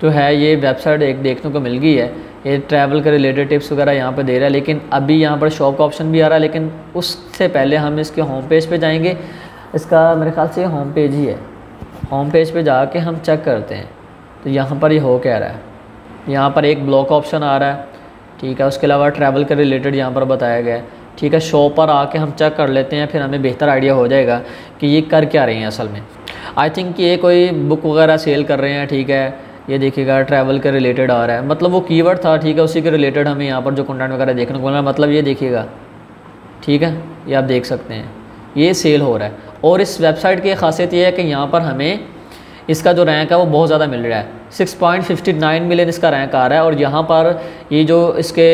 जो है ये वेबसाइट एक देखने को मिल गई है, ये ट्रैवल के रिलेटेड टिप्स वगैरह यहाँ पर दे रहा है, लेकिन अभी यहाँ पर शॉप का ऑप्शन भी आ रहा है। लेकिन उससे पहले हम इसके होम पेज पे जाएंगे, इसका मेरे ख्याल से होम पेज ही है, होम पेज पे जाके हम चेक करते हैं। तो यहाँ पर ये हो क्या रहा है, यहाँ पर एक ब्लॉक ऑप्शन आ रहा है, ठीक है, उसके अलावा ट्रैवल के रिलेटेड यहाँ पर बताया गया है, ठीक है। शो पर आके हम चेक कर लेते हैं, फिर हमें बेहतर आइडिया हो जाएगा कि ये कर क्या रहे हैं असल में। आई थिंक ये कोई बुक वगैरह सेल कर रहे हैं, ठीक है, ये देखिएगा ट्रैवल के रिलेटेड आ रहा है, मतलब वो कीवर्ड था, ठीक है, उसी के रिलेटेड हमें यहाँ पर जो कंटेंट वगैरह देखने को मिला, मतलब ये देखिएगा, ठीक है, ये आप देख सकते हैं ये सेल हो रहा है। और इस वेबसाइट की खासियत ये है कि यहाँ पर हमें इसका जो रैंक है वो बहुत ज़्यादा मिल रहा है, 6.59 मिलियन इसका रैंक आ रहा है। और यहाँ पर ये जो इसके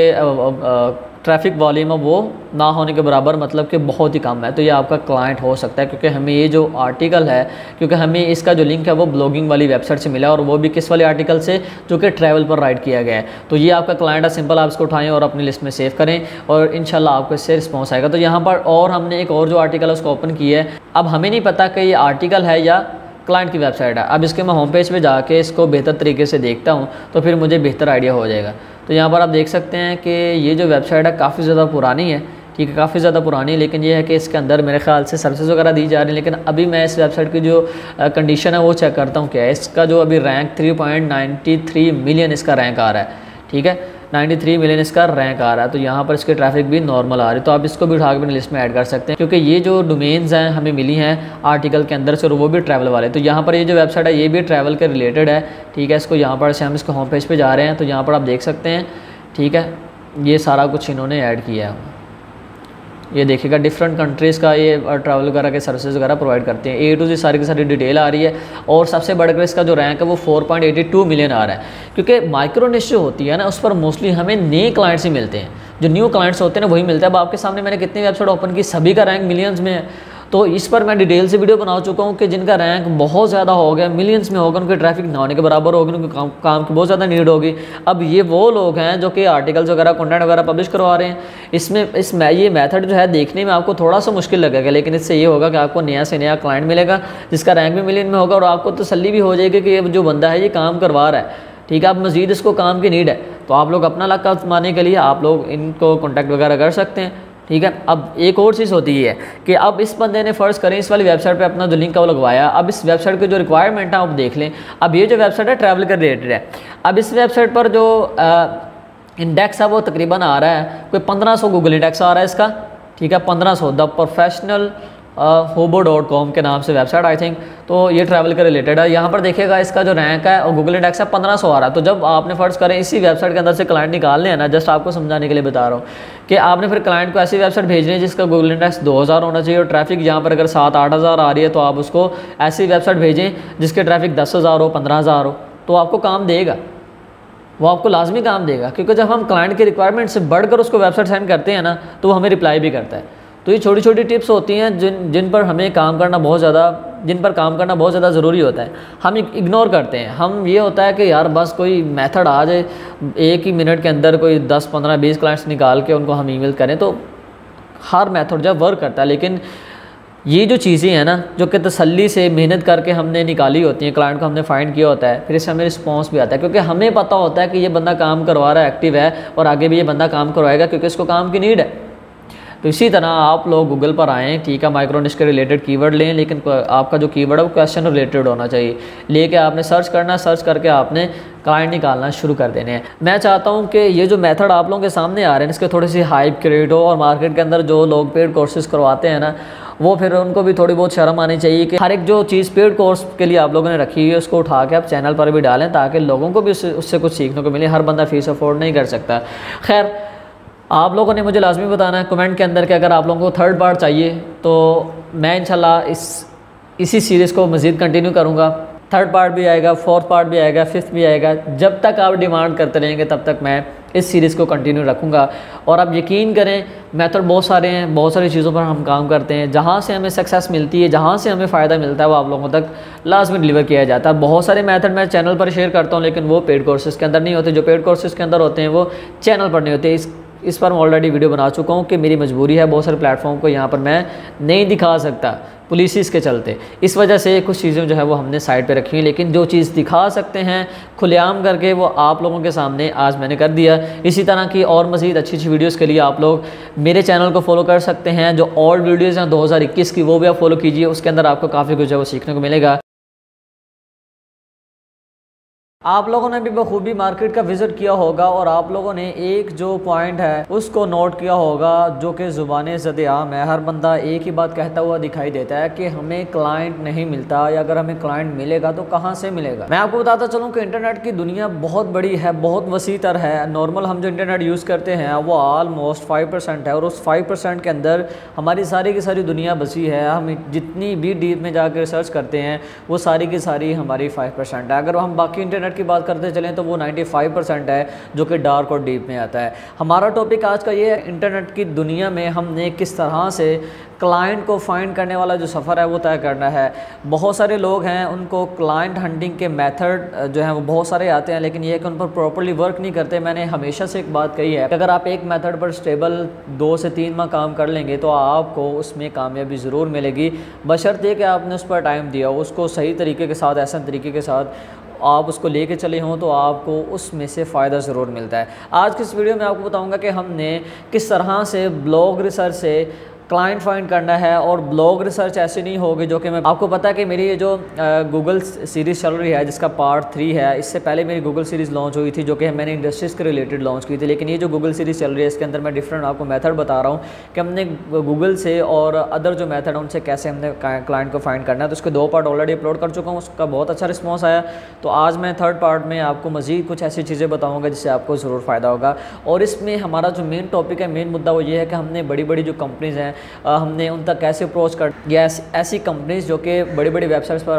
ट्रैफिक वॉल्यूम है वो ना होने के बराबर, मतलब कि बहुत ही कम है। तो ये आपका क्लाइंट हो सकता है, क्योंकि हमें ये जो आर्टिकल है, क्योंकि हमें इसका जो लिंक है वो ब्लॉगिंग वाली वेबसाइट से मिला, और वो भी किस वाले आर्टिकल से, जो कि ट्रैवल पर राइट किया गया है। तो ये आपका क्लाइंट है, सिंपल आप इसको उठाएं और अपनी लिस्ट में सेव करें और इंशाल्लाह आपको इससे रिस्पॉन्स आएगा। तो यहाँ पर और हमने एक और जो आर्टिकल है उसको ओपन किया है। अब हमें नहीं पता कि ये आर्टिकल है या क्लाइंट की वेबसाइट है। अब इसके मैं होम पेज पे जाके इसको बेहतर तरीके से देखता हूँ तो फिर मुझे बेहतर आइडिया हो जाएगा। तो यहाँ पर आप देख सकते हैं कि ये जो वेबसाइट है काफ़ी ज़्यादा पुरानी है, ठीक है, काफ़ी ज़्यादा पुरानी है, लेकिन ये है कि इसके अंदर मेरे ख्याल से सर्विसेज वगैरह दी जा रही है। लेकिन अभी मैं इस वेबसाइट की जो कंडीशन है वो चेक करता हूँ क्या है। इसका जो अभी रैंक 3.93 मिलियन इसका रैंक आ रहा है, ठीक है, 93 मिलियन इसका रैंक आ रहा है। तो यहाँ पर इसके ट्रैफिक भी नॉर्मल आ रही है, तो आप इसको भी उठा के अपनी लिस्ट में ऐड कर सकते हैं, क्योंकि ये जो डोमेन्स हैं हमें मिली हैं आर्टिकल के अंदर से और वो भी ट्रैवल वाले। तो यहाँ पर ये जो वेबसाइट है ये भी ट्रैवल के रिलेटेड है, ठीक है। इसको यहाँ पर से हम इसको होम पेज पे जा रहे हैं तो यहाँ पर आप देख सकते हैं, ठीक है, ये सारा कुछ इन्होंने ऐड किया है। ये देखिएगा डिफरेंट कंट्रीज़ का ये ट्रैवल वगैरह के सर्विसेज वगैरह प्रोवाइड करते हैं। ए टू जी सारी की सारी डिटेल आ रही है और सबसे बढ़कर इसका जो रैंक है वो 4.82 मिलियन आ रहा है, क्योंकि माइक्रो निश जो होती है ना उस पर मोस्टली हमें नए क्लाइंट्स ही मिलते हैं, जो न्यू क्लाइंट्स होते हैं ना वही मिलता है। अब आपके सामने मैंने कितनी वेबसाइट ओपन की, सभी का रैंक मिलियंस में है। तो इस पर मैं डिटेल से वीडियो बना चुका हूँ कि जिनका रैंक बहुत ज़्यादा हो गया, मिलियंस में होगा, उनके ट्रैफिक ना होने के बराबर होगी, उनके काम की बहुत ज़्यादा नीड होगी। अब ये वो लोग हैं जो कि आर्टिकल्स वगैरह कंटेंट वगैरह पब्लिश करवा रहे हैं। इसमें ये मेथड जो है देखने में आपको थोड़ा सा मुश्किल लगेगा, लेकिन इससे ये होगा कि आपको नया से नया क्लाइंट मिलेगा जिसका रैंक भी मिलियन में होगा और आपको तसल्ली भी हो जाएगी कि ये जो बंदा है ये काम करवा रहा है, ठीक है। अब मज़ीद इसको काम की नीड है तो आप लोग अपना लक आजमाने के लिए आप लोग इनको कॉन्टैक्ट वगैरह कर सकते हैं, ठीक है। अब एक और चीज़ होती है कि अब इस बंदे ने फ़र्ज़ करें इस वाली वेबसाइट पे अपना जो लिंक है वो लगवाया। अब इस वेबसाइट के जो रिक्वायरमेंट है आप देख लें। अब ये जो वेबसाइट है ट्रैवल के रिलेटेड है। अब इस वेबसाइट पर जो इंडेक्स है वो तकरीबन आ रहा है कोई 1500 गूगल इंडेक्स आ रहा है इसका, ठीक है, 1500 द प्रोफेशनल hobo.com के नाम से वेबसाइट आई थिंक। तो ये ट्रैवल के रिलेटेड है। यहाँ पर देखिएगा इसका जो रैंक है और गूगल इंडेक्स है 1500 आ रहा है। तो जब आपने फ़र्ज़ करें इसी वेबसाइट के अंदर से क्लाइंट निकालने हैं ना, जस्ट आपको समझाने के लिए बता रहा हूँ कि आपने फिर क्लाइंट को ऐसी वेबसाइट भेजनी है जिसका गूगल इंडेक्स 2000 होना चाहिए और ट्रैफिक यहाँ पर अगर 7-8 हज़ार आ रही है तो आप उसको ऐसी वेबसाइट भेजें जिसके ट्रैफिक 10,000 हो, 15,000 हो, तो आपको काम देगा, वो आपको लाजमी काम देगा। क्योंकि जब हम क्लाइंट की रिक्वायरमेंट से बढ़कर उसको वेबसाइट सेंड करते हैं ना तो वो हमें रिप्लाई भी करता है। तो ये छोटी छोटी टिप्स होती हैं जिन पर हमें काम करना बहुत ज़्यादा ज़रूरी होता है। हम इग्नोर करते हैं। हम ये होता है कि यार बस कोई मेथड आ जाए, एक ही मिनट के अंदर कोई 10, 15, 20 क्लाइंट्स निकाल के उनको हम ईमेल करें, तो हर मेथड जब वर्क करता है। लेकिन ये जो चीज़ें हैं ना जो कि तसल्ली से मेहनत करके हमने निकाली होती हैं, क्लाइंट को हमने फाइंड किया होता है, फिर इससे हमें रिस्पॉन्स भी आता है, क्योंकि हमें पता होता है कि ये बंदा काम करवा रहा है, एक्टिव है और आगे भी ये बंदा काम करवाएगा क्योंकि इसको काम की नीड है। तो इसी तरह आप लोग गूगल पर आएँ, ठीक है, माइक्रोनिश के रिलेटेड कीवर्ड लें, लेकिन आपका जो कीवर्ड है वो क्वेश्चन रिलेटेड होना चाहिए। लेके आपने सर्च करना, सर्च करके आपने क्लाइंट निकालना शुरू कर देने हैं। मैं चाहता हूं कि ये जो मेथड आप लोगों के सामने आ रहे हैं इसके थोड़ी सी हाइप क्रिएट हो और मार्केट के अंदर जो लोग पेड कोर्सेज करवाते हैं ना वो फिर उनको भी थोड़ी बहुत शर्म आनी चाहिए कि हर एक जो चीज़ पेड कोर्स के लिए आप लोगों ने रखी है उसको उठा के आप चैनल पर भी डालें ताकि लोगों को भी उससे कुछ सीखने को मिले। हर बंदा फ़ीस अफोर्ड नहीं कर सकता। खैर, आप लोगों ने मुझे लाजमी बताना है कमेंट के अंदर कि अगर आप लोगों को थर्ड पार्ट चाहिए तो मैं इंशाल्लाह इसी सीरीज़ को मज़ीद कंटिन्यू करूँगा। थर्ड पार्ट भी आएगा, फोर्थ पार्ट भी आएगा, फिफ्थ भी आएगा। जब तक आप डिमांड करते रहेंगे तब तक मैं इस सीरीज़ को कंटिन्यू रखूँगा। और आप यकीन करें मेथड बहुत सारे हैं, बहुत सारी चीज़ों पर हम काम करते हैं। जहाँ से हमें सक्सेस मिलती है, जहाँ से हमें फ़ायदा मिलता है वो आप लोगों तक लास्ट में डिलीवर किया जाता है। बहुत सारे मेथड मैं चैनल पर शेयर करता हूँ लेकिन वो पेड कोर्सेज़ के अंदर नहीं होते। जो पेड कोर्सेज़ के अंदर होते हैं वो चैनल पर नहीं होते। इस पर मैं ऑलरेडी वीडियो बना चुका हूँ कि मेरी मजबूरी है, बहुत सारे प्लेटफॉर्म को यहाँ पर मैं नहीं दिखा सकता पुलिस के चलते। इस वजह से कुछ चीज़ें जो है वो हमने साइड पे रखी हैं, लेकिन जो चीज़ दिखा सकते हैं खुलेआम करके वो आप लोगों के सामने आज मैंने कर दिया। इसी तरह की और मज़ीद अच्छी अच्छी वीडियोस के लिए आप लोग मेरे चैनल को फॉलो कर सकते हैं। जो ओल्ड वीडियोज़ हैं 2021 की वो भी आप फॉलो कीजिए, उसके अंदर आपको काफ़ी कुछ है वो सीखने को मिलेगा। आप लोगों ने भी बखूबी मार्केट का विज़िट किया होगा और आप लोगों ने एक जो पॉइंट है उसको नोट किया होगा जो कि ज़ुबान ज़द-ए-आम है। हर बंदा एक ही बात कहता हुआ दिखाई देता है कि हमें क्लाइंट नहीं मिलता, या अगर हमें क्लाइंट मिलेगा तो कहाँ से मिलेगा। मैं आपको बताता चलूँ कि इंटरनेट की दुनिया बहुत बड़ी है, बहुत वसी तर है। नॉर्मल हम जो इंटरनेट यूज़ करते हैं वो ऑलमोस्ट 5% है और उस 5% के अंदर हमारी सारी की सारी दुनिया बसी है। हम जितनी भी डीप में जाकर रिसर्च करते हैं वो सारी की सारी हमारी 5% है। अगर हम बाकी इंटरनेट इंटरनेट की बात करते चलें तो वो 95% है जो कि डार्क और डीप में आता है। हमारा टॉपिक आज का ये है, इंटरनेट की दुनिया में हमने किस तरह से क्लाइंट को फाइंड करने वाला जो सफ़र है वो तय करना है। बहुत सारे लोग हैं उनको क्लाइंट हंटिंग के मेथड जो हैं वो बहुत सारे आते हैं, लेकिन ये है कि उन पर प्रॉपर्ली वर्क नहीं करते। मैंने हमेशा से एक बात कही है कि अगर आप एक मेथड पर स्टेबल 2 से 3 माह काम कर लेंगे तो आपको उसमें कामयाबी ज़रूर मिलेगी, बशर्ते कि आपने उस पर टाइम दिया, उसको सही तरीके के साथ, ऐसा तरीके के साथ आप उसको लेके चले हों तो आपको उसमें से फ़ायदा ज़रूर मिलता है। आज की इस वीडियो में आपको बताऊंगा कि हमने किस तरह से ब्लॉग रिसर्च से क्लाइंट फाइंड करना है। और ब्लॉग रिसर्च ऐसी नहीं होगी जो कि मैं आपको पता है कि मेरी ये जो गूगल सीरीज़ चल रही है जिसका पार्ट 3 है, इससे पहले मेरी गूगल सीरीज़ लॉन्च हुई थी जो कि मैंने इंडस्ट्रीज़ के रिलेटेड लॉन्च की थी। लेकिन ये जो गूगल सीरीज़ चल रही है इसके अंदर मैं डिफरेंट आपको मेथड बता रहा हूँ कि हमने गूगल से और अदर जो मेथड है उनसे कैसे हमने क्लाइंट को फाइंड करना है। तो उसके 2 पार्ट ऑलरेडी अपलोड कर चुका हूँ, उसका बहुत अच्छा रिस्पॉन्स आया। तो आज मैं 3rd पार्ट में आपको मज़ीद कुछ ऐसी चीज़ें बताऊँगा जिससे आपको ज़रूर फ़ायदा होगा। और इसमें हमारा जो मेन टॉपिक है, मेन मुद्दा वो ये है कि हमने बड़ी बड़ी जो कंपनीज़ हैं हमने उन तक कैसे अप्रोच कर, या ऐसी कंपनीज जो कि बड़ी बड़ी वेबसाइट्स पर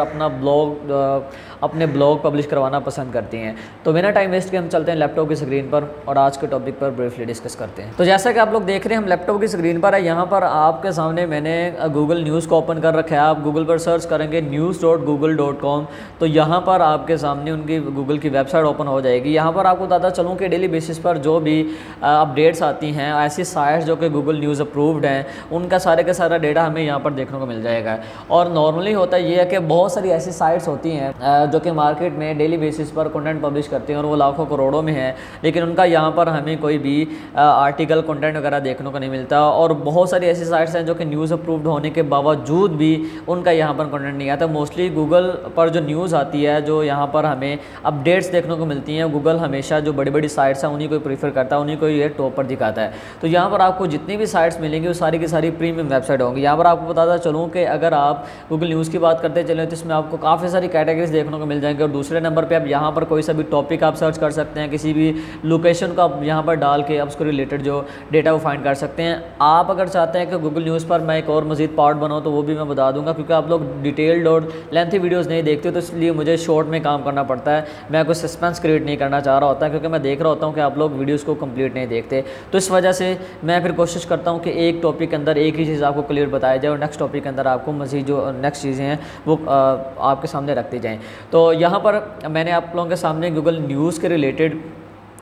अपने ब्लॉग पब्लिश करवाना पसंद करती हैं। तो बिना टाइम वेस्ट के हम चलते हैं लैपटॉप की स्क्रीन पर और आज के टॉपिक पर ब्रीफली डिस्कस करते हैं। तो जैसा कि आप लोग देख रहे हैं हम लैपटॉप की स्क्रीन पर है, यहाँ पर आपके सामने मैंने गूगल न्यूज़ को ओपन कर रखा है। आप गूगल पर सर्च करेंगे news.google.com तो यहाँ पर आपके सामने उनकी गूगल की वेबसाइट ओपन हो जाएगी। यहाँ पर आपको बताता चलूँ कि डेली बेसिस पर जो भी अपडेट्स आती हैं, ऐसी साइट्स जो कि गूगल न्यूज़ अप्रूव्ड हैं, उनका सारे का सारा डेटा हमें यहाँ पर देखने को मिल जाएगा। और नॉर्मली होता ये है कि बहुत सारी ऐसी साइट्स होती हैं जो कि मार्केट में डेली बेसिस पर कंटेंट पब्लिश करती हैं और वो लाखों करोड़ों में है, लेकिन उनका यहाँ पर हमें कोई भी आर्टिकल कंटेंट वगैरह देखने को नहीं मिलता। और बहुत सारी ऐसी साइट्स हैं जो कि न्यूज़ अप्रूव्ड होने के बावजूद भी उनका यहाँ पर कंटेंट नहीं आता। मोस्टली गूगल पर जो न्यूज़ आती है, जो यहाँ पर हमें अपडेट्स देखने को मिलती हैं, गूगल हमेशा जो बड़ी बड़ी साइट्स हैं उन्हीं को प्रीफर करता है, उन्हीं को ये टॉप पर दिखाता है। तो यहाँ पर आपको जितनी भी साइट्स मिलेंगी वो सारी की सारी प्रीमियम वेबसाइट होंगी। यहाँ पर आपको बताता चलूँ कि अगर आप गूगल न्यूज़ की बात करते चलें तो इसमें आपको काफ़ी सारी कैटेगरीज देखने को मिल जाएंगे। और दूसरे नंबर पे आप यहाँ पर कोई सा भी टॉपिक आप सर्च कर सकते हैं, किसी भी लोकेशन को आप यहाँ पर डाल के आप उसको रिलेटेड जो डेटा वो फाइंड कर सकते हैं। आप अगर चाहते हैं कि गूगल न्यूज़ पर मैं एक और मज़ीद पार्ट बनाऊँ तो वो भी मैं बता दूँगा, क्योंकि आप लोग डिटेल्ड और लेंथी वीडियोज़ नहीं देखते, तो इसलिए मुझे शॉर्ट में काम करना पड़ता है। मैं कोई सस्पेंस क्रिएट नहीं करना चाह रहा होता, क्योंकि मैं देख रहा होता हूँ कि आप लोग वीडियोज़ को कंप्लीट नहीं देखते। तो इस वजह से मैं फिर कोशिश करता हूँ कि एक टॉपिक के अंदर एक ही चीज़ आपको क्लियर बताया जाए और नेक्स्ट टॉपिक के अंदर आपको मज़ीद जो नेक्स्ट चीज़ें हैं वो आपके सामने रखती जाएँ। तो यहाँ पर मैंने आप लोगों के सामने गूगल न्यूज़ के रिलेटेड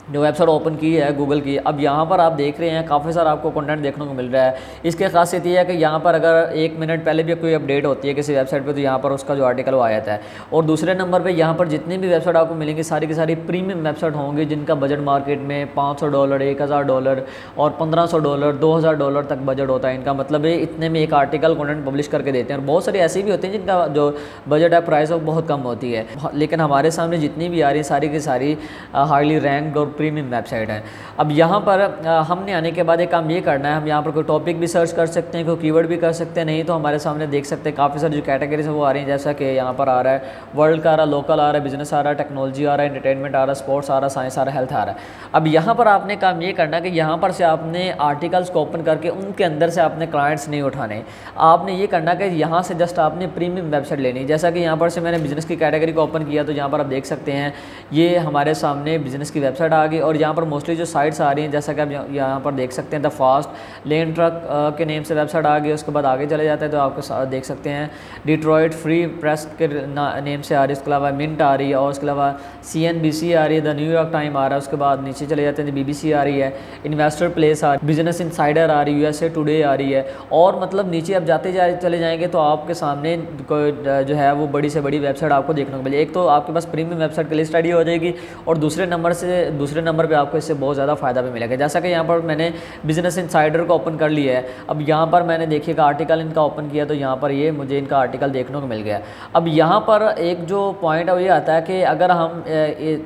जो वेबसाइट ओपन की है गूगल की। अब यहाँ पर आप देख रहे हैं काफ़ी सारा आपको कंटेंट देखने को मिल रहा है। इसकी खासियत ये है कि यहाँ पर अगर 1 मिनट पहले भी कोई अपडेट होती है किसी वेबसाइट पे तो यहाँ पर उसका जो आर्टिकल वो आ जाता है। और दूसरे नंबर पे यहाँ पर जितनी भी वेबसाइट आपको मिलेंगी सारी की सारी प्रीमियम वेबसाइट होंगी, जिनका बजट मार्केट में $500, $1000 और $1500, $2000 तक बजट होता है इनका। मतलब है इतने में एक आर्टिकल कंटेंट पब्लिश करके देते हैं। और बहुत सारी ऐसी भी होती हैं जिनका जो बजट है, प्राइस वो बहुत कम होती है। लेकिन हमारे सामने जितनी भी आ रही सारी की सारी हाईली रैंक्ड और प्रीमियम वेबसाइट है। अब यहाँ पर हमने आने के बाद एक काम ये करना है, हम यहाँ पर कोई टॉपिक भी सर्च कर सकते हैं, कोई कीवर्ड भी कर सकते हैं। नहीं तो हमारे सामने देख सकते हैं काफ़ी सारी जो कैटेगरीज है वो आ रही हैं, जैसा कि यहाँ पर आ रहा है वर्ल्ड का आ रहा है, लोकल आ रहा है, बिजनेस आ रहा है, टेक्नोलॉजी आ रहा है, एंटरटेनमेंट आ रहा है, स्पोर्ट्स आ रहा है, साइंस आ रहा है, हेल्थ आ रहा है। अब यहाँ पर आपने काम ये करना है कि यहाँ पर से आपने आर्टिकल्स को ओपन करके उनके अंदर से आपने क्लाइंट्स नहीं उठाने। आपने ये करना कि यहाँ से जस्ट आपने प्रीमियम वेबसाइट लेनी। जैसा कि यहाँ पर से मैंने बिजनेस की कैटेगरी को ओपन किया तो यहाँ पर आप देख सकते हैं ये हमारे सामने बिजनेस की वेबसाइट आ गई। और यहाँ पर मोस्टली जो साइट्स आ रही हैं जैसा कि आप यहाँ पर देख सकते हैं द फास्ट लेन ट्रक के नेम से वेबसाइट आ गई। उसके बाद आगे चले जाते हैं तो आपको देख सकते हैं डिट्रॉइट फ्री प्रेस के नेम से आ रही है। उसके अलावा मिंट आ रही है और उसके अलावा CNBC आ रही है, द न्यूयॉर्क टाइम आ रहा है। उसके बाद नीचे चले जाते हैं BBC आ रही है, इन्वेस्टर प्लेस आ रही है, बिजनेस इनसाइडर आ रही है, USA टुडे आ रही है। और मतलब नीचे आप चले जाएंगे तो आपके सामने जो है वो बड़ी से बड़ी वेबसाइट आपको देखने को मिलेगी। एक तो आपके पास प्रीमियम वेबसाइट की लिस्ट रेडी हो जाएगी और दूसरे नंबर पर आपको इससे बहुत ज़्यादा फ़ायदा भी मिलेगा। जैसा कि यहाँ पर मैंने बिजनेस इनसाइडर को ओपन कर लिया है। अब यहाँ पर मैंने देखिएगा आर्टिकल इनका ओपन किया तो यहाँ पर ये मुझे इनका आर्टिकल देखने को मिल गया। अब यहाँ पर एक जो पॉइंट है वो ये आता है कि अगर हम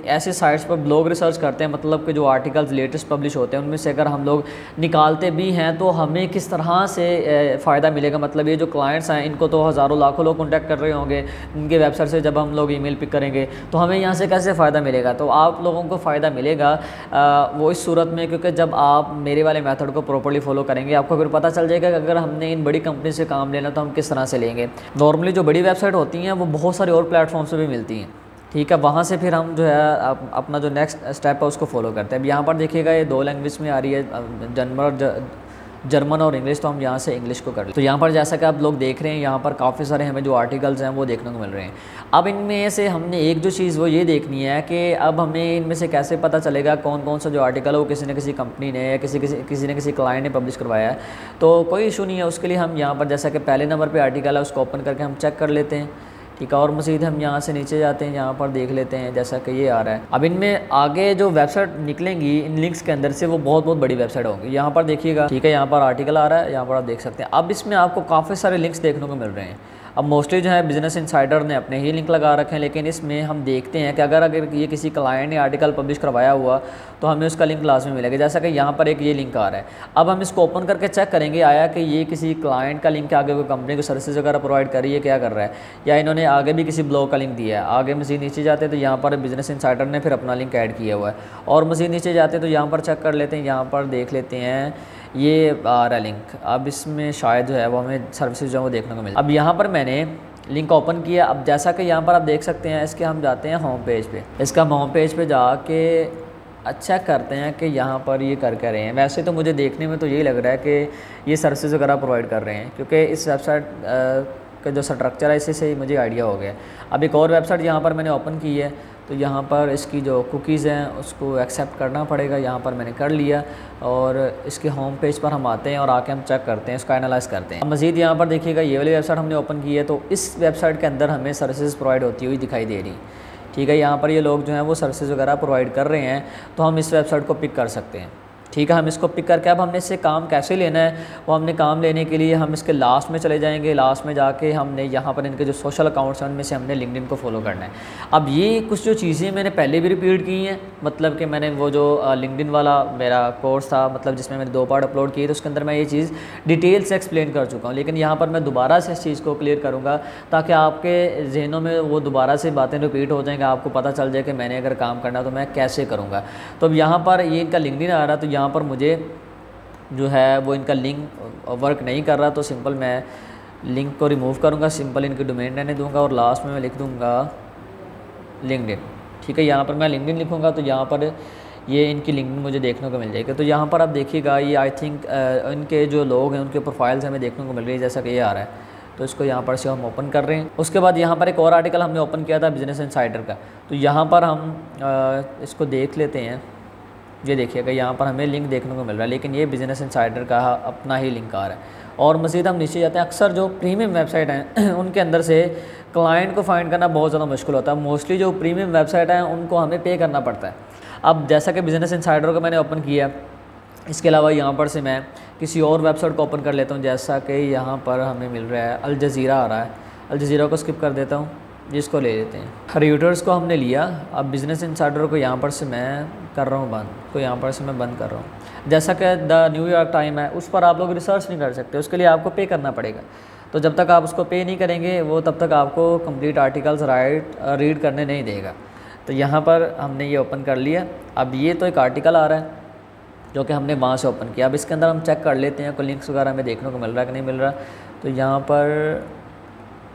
ऐसे साइट्स पर ब्लॉग रिसर्च करते हैं, मतलब कि जो आर्टिकल्स लेटेस्ट पब्लिश होते हैं उनमें से अगर हम लोग निकालते भी हैं तो हमें किस तरह से फ़ायदा मिलेगा। मतलब ये जो क्लाइंट्स हैं इनको तो हज़ारों लाखों लोग कॉन्टैक्ट कर रहे होंगे इनके वेबसाइट से, जब हम लोग ईमेल पिक करेंगे तो हमें यहाँ से कैसे फ़ायदा मिलेगा। तो आप लोगों को फ़ायदा मिलेगा वो इस सूरत में, क्योंकि जब आप मेरे वाले मेथड को प्रॉपर्ली फॉलो करेंगे आपको फिर पता चल जाएगा कि अगर हमने इन बड़ी कंपनी से काम लेना तो हम किस तरह से लेंगे। नॉर्मली जो बड़ी वेबसाइट होती हैं वो बहुत सारे और प्लेटफॉर्म से भी मिलती हैं, ठीक है। वहाँ से फिर हम जो है अपना जो नेक्स्ट स्टेप है उसको फॉलो करते हैं। अब यहाँ पर देखिएगा ये 2 लैंग्वेज में आ रही है, जर्मन और इंग्लिश, तो हम यहाँ से इंग्लिश को कर लें। तो यहाँ पर जैसा कि आप लोग देख रहे हैं यहाँ पर काफ़ी सारे हमें जो आर्टिकल्स हैं वो देखने को मिल रहे हैं। अब इनमें से हमने एक जो चीज़ वो ये देखनी है कि अब हमें इनमें से कैसे पता चलेगा कौन कौन सा जो आर्टिकल है वो किसी न किसी कंपनी ने या किसी न किसी क्लाइंट ने पब्लिश करवाया है। तो कोई इशू नहीं है, उसके लिए हम यहाँ पर जैसा कि पहले नंबर पर आर्टिकल है उसको ओपन करके हम चेक कर लेते हैं। ठीक है। और मज़ीद हम यहाँ से नीचे जाते हैं, यहाँ पर देख लेते हैं जैसा कि ये आ रहा है। अब इनमें आगे जो वेबसाइट निकलेंगी इन लिंक्स के अंदर से वो बहुत बड़ी वेबसाइट होंगी। यहाँ पर देखिएगा, ठीक है, यहाँ पर आर्टिकल आ रहा है, यहाँ पर आप देख सकते हैं। अब इसमें आपको काफ़ी सारे लिंक्स देखने को मिल रहे हैं। अब मोस्टली जो है बिजनेस इनसाइडर ने अपने ही लिंक लगा रखे हैं, लेकिन इसमें हम देखते हैं कि अगर ये किसी क्लाइंट ने आर्टिकल पब्लिश करवाया हुआ तो हमें उसका लिंक लाजमी मिलेगा। जैसा कि यहाँ पर एक ये लिंक आ रहा है। अब हम इसको ओपन करके चेक करेंगे आया कि ये किसी क्लाइंट का लिंक है, आगे कोई कंपनी को सर्विसेज वगैरह प्रोवाइड कर रही है, क्या कर रहा है, या इन्होंने आगे भी किसी ब्लॉग का लिंक दिया है। आगे मज़ीद नीचे जाते हैं तो यहाँ पर बिजनेस इनसाइडर ने फिर अपना लिंक ऐड किया हुआ है। और मज़ीद नीचे जाते हैं तो यहाँ पर चेक कर लेते हैं, यहाँ पर देख लेते हैं ये आ रहा है लिंक। अब इसमें शायद जो है वो हमें सर्विसेज जो है वो देखने को मिले। अब यहाँ पर मैंने लिंक ओपन किया। अब जैसा कि यहाँ पर आप देख सकते हैं इसके हम जाते हैं होम पेज पे। इसका होम पेज पे जाके अच्छा करते हैं कि यहाँ पर ये कर रहे हैं। वैसे तो मुझे देखने में तो यही लग रहा है कि ये सर्विसेज वगैरह प्रोवाइड कर रहे हैं, क्योंकि इस वेबसाइट का जो स्ट्रक्चर है इसी से ही मुझे आइडिया हो गया। अब एक और वेबसाइट यहाँ पर मैंने ओपन की है, तो यहाँ पर इसकी जो कुकीज़ हैं उसको एक्सेप्ट करना पड़ेगा। यहाँ पर मैंने कर लिया और इसके होम पेज पर हम आते हैं और आके हम चेक करते हैं, इसको एनालाइज़ करते हैं। मज़ीद यहाँ पर देखिएगा ये वाली वेबसाइट हमने ओपन की है, तो इस वेबसाइट के अंदर हमें सर्विसेज प्रोवाइड होती हुई दिखाई दे रही। ठीक है। यहाँ पर ये लोग जो हैं वो सर्विसेज वगैरह प्रोवाइड कर रहे हैं, तो हम इस वेबसाइट को पिक कर सकते हैं। ठीक है। हम इसको पिक करके अब हमने इससे काम कैसे लेना है, वो हमने काम लेने के लिए हम इसके लास्ट में चले जाएंगे। लास्ट में जाके हमने यहाँ पर इनके जो सोशल अकाउंट्स हैं उनमें से हमने लिंक्डइन को फॉलो करना है। अब ये कुछ जो चीज़ें मैंने पहले भी रिपीट की हैं, मतलब कि मैंने वो जो लिंक्डइन वाला मेरा कोर्स था, मतलब जिसमें मैंने 2 पार्ट अपलोड किए, तो उसके अंदर मैं ये चीज़ डिटेल से एक्सप्लेन कर चुका हूँ। लेकिन यहाँ पर मैं दोबारा से इस चीज़ को क्लियर करूँगा ताकि आपके जहनों में वो दोबारा से बातें रिपीट हो जाएंगी, आपको पता चल जाए कि मैंने अगर काम करना तो मैं कैसे करूँगा। तो अब यहाँ पर ये इनका लिंक्डइन आ रहा है, तो यहाँ पर मुझे जो है वो इनका लिंक वर्क नहीं कर रहा, तो सिंपल मैं लिंक को रिमूव करूँगा, सिंपल इनकी डोमेन रहने दूँगा और लास्ट में मैं लिख दूँगा लिंक्डइन। ठीक है। यहाँ पर मैं लिंक्डइन लिखूँगा तो यहाँ पर ये इनकी लिंक्डइन मुझे देखने को मिल जाएगी। तो यहाँ पर आप देखिएगा ये आई थिंक इनके जो लोग हैं उनके प्रोफाइल्स हमें देखने को मिल रही है, जैसा कि ये आ रहा है। तो इसको यहाँ पर से हम ओपन कर रहे हैं। उसके बाद यहाँ पर एक और आर्टिकल हमने ओपन किया था बिजनेस इनसाइडर का, तो यहाँ पर हम इसको देख लेते हैं। ये देखिएगा यहाँ पर हमें लिंक देखने को मिल रहा है, लेकिन ये बिजनेस इनसाइडर का अपना ही लिंक आ रहा है। और मज़ीद हम नीचे जाते हैं। अक्सर जो प्रीमियम वेबसाइट हैं उनके अंदर से क्लाइंट को फाइंड करना बहुत ज़्यादा मुश्किल होता है। मोस्टली जो प्रीमियम वेबसाइट हैं उनको हमें पे करना पड़ता है। अब जैसा कि बिजनेस इनसाइडर को मैंने ओपन किया, इसके अलावा यहाँ पर से मैं किसी और वेबसाइट को ओपन कर लेता हूँ। जैसा कि यहाँ पर हमें मिल रहा है अल जज़ीरा आ रहा है, अल जज़ीरा को स्किप कर देता हूँ, जिसको ले लेते हैं। रीडर्स को हमने लिया। अब बिजनेस इनसाइडर को यहाँ पर से मैं कर रहा हूँ बंद, तो यहाँ पर से मैं बंद कर रहा हूँ। जैसा कि द न्यूयॉर्क टाइम है, उस पर आप लोग रिसर्च नहीं कर सकते, उसके लिए आपको पे करना पड़ेगा। तो जब तक आप उसको पे नहीं करेंगे वो तब तक आपको कंप्लीट आर्टिकल्स रीड करने नहीं देगा। तो यहाँ पर हमने ये ओपन कर लिया। अब ये तो एक आर्टिकल आ रहा है जो कि हमने वहाँ से ओपन किया। अब इसके अंदर हम चेक कर लेते हैं कोई लिंक्स वगैरह हमें देखने को मिल रहा है कि नहीं मिल रहा। तो यहाँ पर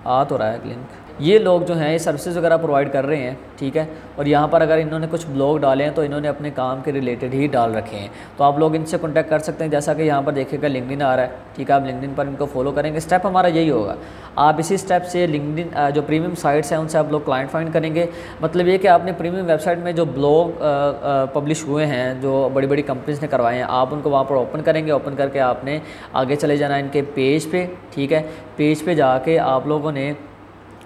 आ तो रहा है लिंक। ये लोग जो हैं ये सर्विसेज वगैरह प्रोवाइड कर रहे हैं, ठीक है। और यहाँ पर अगर इन्होंने कुछ ब्लॉग डाले हैं तो इन्होंने अपने काम के रिलेटेड ही डाल रखे हैं, तो आप लोग इनसे कॉन्टैक्ट कर सकते हैं। जैसा कि यहाँ पर देखिएगा लिंक्डइन आ रहा है, ठीक है। आप लिंक्डइन पर इनको फॉलो करेंगे। स्टेप हमारा यही होगा, आप इसी स्टेप से लिंक्डइन जो प्रीमियम साइट्स हैं उनसे आप लोग क्लाइंट फाइंड करेंगे। मतलब ये कि आपने प्रीमियम वेबसाइट में जो ब्लॉग पब्लिश हुए हैं, जो बड़ी बड़ी कंपनीज ने करवाए हैं, आप उनको वहाँ पर ओपन करेंगे। ओपन करके आपने आगे चले जाना है इनके पेज पे, ठीक है। पेज पे जाके आप लोगों ने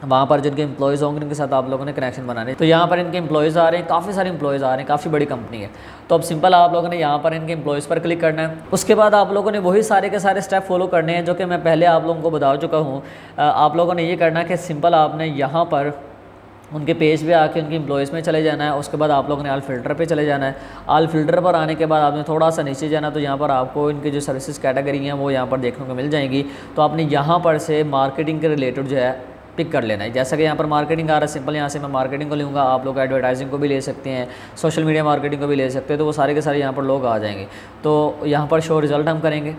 वहाँ पर जिनके एम्प्लॉयज़ होंगे उनके साथ आप लोगों ने कनेक्शन बनाने। तो यहाँ पर इनके एम्प्लॉयज़ आ रहे हैं, काफ़ी सारे एम्प्लॉयज़ आ रहे हैं, काफ़ी बड़ी कंपनी है। तो अब सिंपल आप लोगों ने यहाँ पर इनके एम्प्लॉयज़ पर क्लिक करना है। उसके बाद आप लोगों ने वही सारे के सारे स्टेप फॉलो करने हैं जो कि मैं पहले आप लोगों को बता चुका हूँ। आप लोगों ने ये करना है कि सिंपल आपने यहाँ पर उनके पेज पे आके उनकी एम्प्लॉयज़ में चले जाना है। उसके बाद आप लोगों ने ऑल फिल्टर पे चले जाना है। ऑल फिल्टर पर आने के बाद आपने थोड़ा सा नीचे जाना, तो यहाँ पर आपको इनकी जो सर्विसेज कैटेगरी हैं वो यहाँ पर देखने को मिल जाएंगी। तो आपने यहाँ पर से मार्केटिंग के रिलेटेड जो है पिक कर लेना है। जैसा कि यहाँ पर मार्केटिंग आ रहा है, सिंपल यहाँ से मैं मार्केटिंग को लूँगा। आप लोग एडवर्टाइजिंग को भी ले सकते हैं, सोशल मीडिया मार्केटिंग को भी ले सकते हैं, तो वो सारे के सारे यहाँ पर लोग आ जाएंगे। तो यहाँ पर शो रिज़ल्ट हम करेंगे।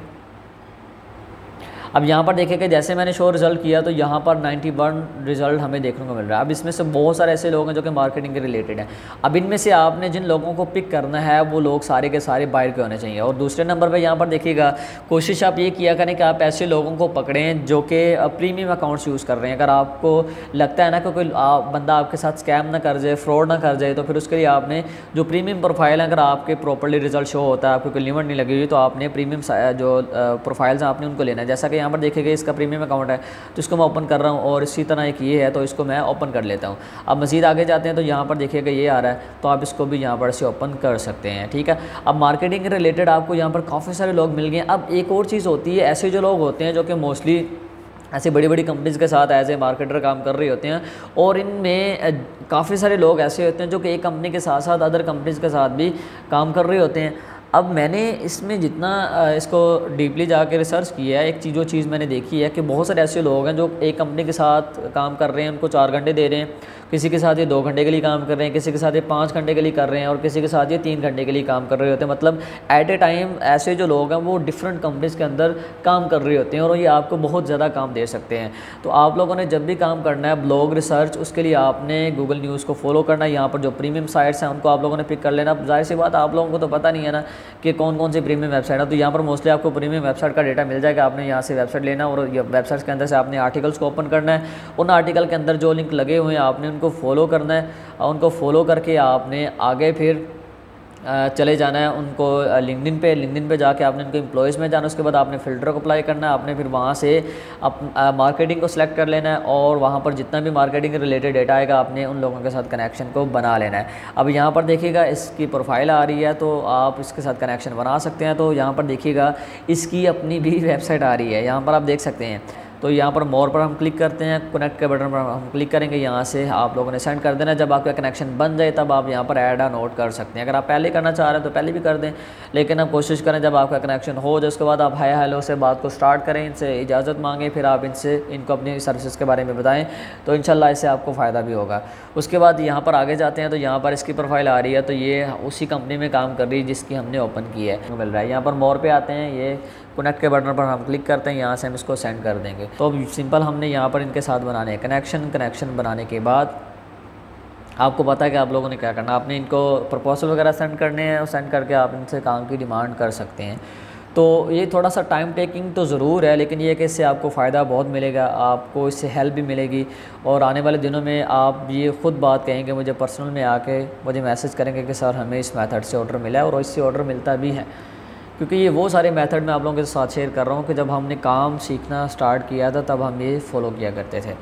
अब यहाँ पर देखिएगा जैसे मैंने शो रिज़ल्ट किया तो यहाँ पर 91 रिज़ल्ट हमें देखने को मिल रहा है। अब इसमें से बहुत सारे ऐसे लोग हैं जो कि मार्केटिंग के रिलेटेड हैं। अब इनमें से आपने जिन लोगों को पिक करना है वो लोग सारे के सारे बायर के होने चाहिए। और दूसरे नंबर पर यहाँ पर देखिएगा कोशिश आप ये किया करें कि आप ऐसे लोगों को पकड़ें जो कि प्रीमियम अकाउंट्स यूज़ कर रहे हैं। अगर आपको लगता है ना कि कोई बंदा आपके साथ स्कैम ना कर जाए, फ्रॉड ना कर जाए, तो फिर उसके लिए आपने जो प्रीमियम प्रोफाइल है, अगर आपके प्रॉपर्ली रिजल्ट शो होता है, आपको कोई लिमिट नहीं लगी हुई, तो आपने प्रीमियम जो प्रोफाइल्स हैं आपने उनको लेना है। जैसा कि यहाँ पर देखिएगा इसका प्रीमियम अकाउंट है तो इसको मैं ओपन कर रहा हूँ और इसी तरह एक ये है तो इसको मैं ओपन कर लेता हूँ। अब मज़ीद आगे जाते हैं तो यहाँ पर देखिएगा ये आ रहा है तो आप इसको भी यहाँ पर से ओपन कर सकते हैं। ठीक है, अब मार्केटिंग के रिलेटेड आपको यहाँ पर काफ़ी सारे लोग मिल गए। अब एक और चीज़ होती है, ऐसे जो लोग होते हैं जो कि मोस्टली ऐसे बड़ी बड़ी कंपनीज़ के साथ एज ए मार्केटर काम कर रहे होते हैं और इनमें काफ़ी सारे लोग ऐसे होते हैं जो कि एक कंपनी के साथ साथ अदर कंपनीज़ के साथ भी काम कर रहे होते हैं। अब मैंने इसमें जितना इसको डीपली जाके रिसर्च किया है, एक जो चीज़ मैंने देखी है कि बहुत सारे ऐसे लोग हैं जो एक कंपनी के साथ काम कर रहे हैं, उनको 4 घंटे दे रहे हैं, किसी के साथ ये 2 घंटे के लिए काम कर रहे हैं, किसी के साथ ये 5 घंटे के लिए कर रहे हैं और किसी के साथ ये 3 घंटे के लिए काम कर रहे होते हैं। मतलब एट ए टाइम ऐसे जो लोग हैं वो डिफरेंट कंपनीज़ के अंदर काम कर रहे होते हैं और ये आपको बहुत ज़्यादा काम दे सकते हैं। तो आप लोगों ने जब भी काम करना है ब्लॉग रिसर्च, उसके लिए आपने गूगल न्यूज़ को फॉलो करना है। यहाँ पर जो प्रीमियम साइट्स हैं उनको आप लोगों ने पिक कर लेना। अब जाहिर सी बात आप लोगों को तो पता नहीं है ना कि कौन कौन सी प्रीमियम वेबसाइट है, तो यहाँ पर मोस्टली आपको प्रीमियम वेबसाइट का डेटा मिल जाएगा। आपने यहाँ से वेबसाइट लेना और वेबसाइट के अंदर से आपने आर्टिकल्स को ओपन करना है। उन आर्टिकल के अंदर जो लिंक लगे हुए हैं आपने उनको फॉलो करना है। उनको फॉलो करके आपने आगे फिर चले जाना है उनको लिंक्डइन पे जाके आपने उनको एम्प्लॉयज़ में जाना। उसके बाद आपने फ़िल्टर को अप्लाई करना है। आपने फिर वहाँ से मार्केटिंग को सिलेक्ट कर लेना है और वहाँ पर जितना भी मार्केटिंग के रिलेटेड डेटा आएगा आपने उन लोगों के साथ कनेक्शन को बना लेना है। अब यहाँ पर देखिएगा इसकी प्रोफाइल आ रही है तो आप इसके साथ कनेक्शन बना सकते हैं। तो यहाँ पर देखिएगा इसकी अपनी भी वेबसाइट आ रही है, यहाँ पर आप देख सकते हैं। तो यहाँ पर मोर पर हम क्लिक करते हैं, कनेक्ट के बटन पर हम क्लिक करेंगे, यहाँ से आप लोगों ने सेंड कर देना। जब आपका कनेक्शन बन जाए तब आप यहाँ पर ऐड आ नोट कर सकते हैं। अगर आप पहले करना चाह रहे हैं तो पहले भी कर दें, लेकिन आप कोशिश करें जब आपका कनेक्शन हो जाए उसके बाद आप हाय हेलो से बात को स्टार्ट करें, इनसे इजाज़त मांगें, फिर आप इनको अपनी सर्विसेज के बारे में बताएँ तो इंशाल्लाह इससे आपको फ़ायदा भी होगा। उसके बाद यहाँ पर आगे जाते हैं तो यहाँ पर इसकी प्रोफाइल आ रही है तो ये उसी कंपनी में काम कर रही है जिसकी हमने ओपन की है, मिल रहा है। यहाँ पर मोर पे आते हैं, ये कनेक्ट के बटन पर हम क्लिक करते हैं, यहाँ से हम इसको सेंड कर देंगे। तो अब सिंपल हमने यहाँ पर इनके साथ बनाने हैं कनेक्शन बनाने के बाद आपको पता है कि आप लोगों ने क्या करना, आपने इनको प्रपोजल वगैरह सेंड करने हैं और सेंड करके आप इनसे काम की डिमांड कर सकते हैं। तो ये थोड़ा सा टाइम टेकिंग तो ज़रूर है, लेकिन ये कि इससे आपको फ़ायदा बहुत मिलेगा, आपको इससे हेल्प भी मिलेगी और आने वाले दिनों में आप ये ख़ुद बात कहेंगे, मुझे पर्सनल में आके मुझे मैसेज करेंगे कि सर हमें इस मेथड से ऑर्डर मिला है और इससे ऑर्डर मिलता भी है। क्योंकि ये वो सारे मेथड मैं आप लोगों के साथ शेयर कर रहा हूँ कि जब हमने काम सीखना स्टार्ट किया था तब हम ये फ़ॉलो किया करते थे।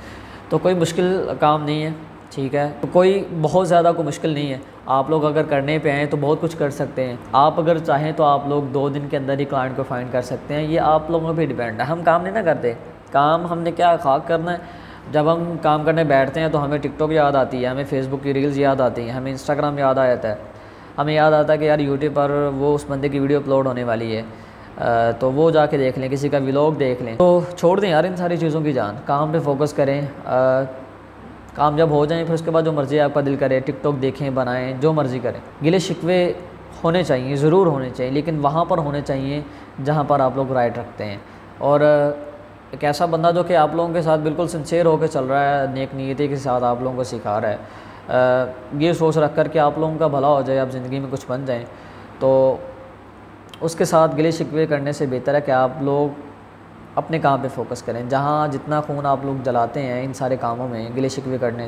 तो कोई मुश्किल काम नहीं है, ठीक है, तो कोई बहुत ज़्यादा कोई मुश्किल नहीं है। आप लोग अगर करने पे आएँ तो बहुत कुछ कर सकते हैं। आप अगर चाहें तो आप लोग 2 दिन के अंदर ही क्लाइंट को फाइंड कर सकते हैं, ये आप लोगों पे डिपेंड है। हम काम नहीं ना करते, काम हमने क्या खाक करना है। जब हम काम करने बैठते हैं तो हमें टिकटॉक याद आती है, हमें फेसबुक की रील्स याद आती हैं, हमें इंस्टाग्राम याद आ जाता है, हमें याद आता है कि यार यूट्यूब पर वो उस बंदे की वीडियो अपलोड होने वाली है तो वो जाके देख लें, किसी का व्लॉग देख लें। तो छोड़ दें यार इन सारी चीज़ों की जान, काम पे फोकस करें। काम जब हो जाए फिर उसके बाद जो मर्ज़ी आपका दिल करे टिकटॉक देखें, बनाएं, जो मर्ज़ी करें। गिले शिकवे होने चाहिए, ज़रूर होने चाहिए, लेकिन वहाँ पर होने चाहिए जहाँ पर आप लोग राइट रखते हैं। और एक ऐसा बंदा जो कि आप लोगों के साथ बिल्कुल सिंसेयर होकर चल रहा है, नेक नीयती के साथ आप लोगों को सिखा रहा है, ये सोच रख कर कि आप लोगों का भला हो जाए, आप ज़िंदगी में कुछ बन जाएं, तो उसके साथ गिले शिकवे करने से बेहतर है कि आप लोग अपने काम पे फोकस करें। जहाँ जितना खून आप लोग जलाते हैं इन सारे कामों में गिले शिकवे करने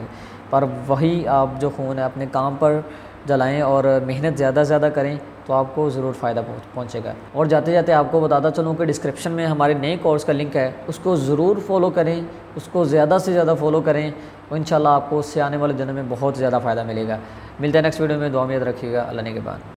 पर, वही आप जो खून है अपने काम पर जलाएं और मेहनत ज़्यादा से ज़्यादा करें तो आपको ज़रूर फ़ायदा पहुंचेगा। और जाते जाते आपको बताता चलूँ कि डिस्क्रिप्शन में हमारे नए कोर्स का लिंक है, उसको ज़रूर फॉलो करें, उसको ज़्यादा से ज़्यादा फॉलो करें और इंशाल्लाह आपको उससे आने वाले दिनों में बहुत ज़्यादा फ़ायदा मिलेगा। मिलते हैं नेक्स्ट वीडियो में, दुआ में याद रखिएगा। अल्लाह ने के बाद।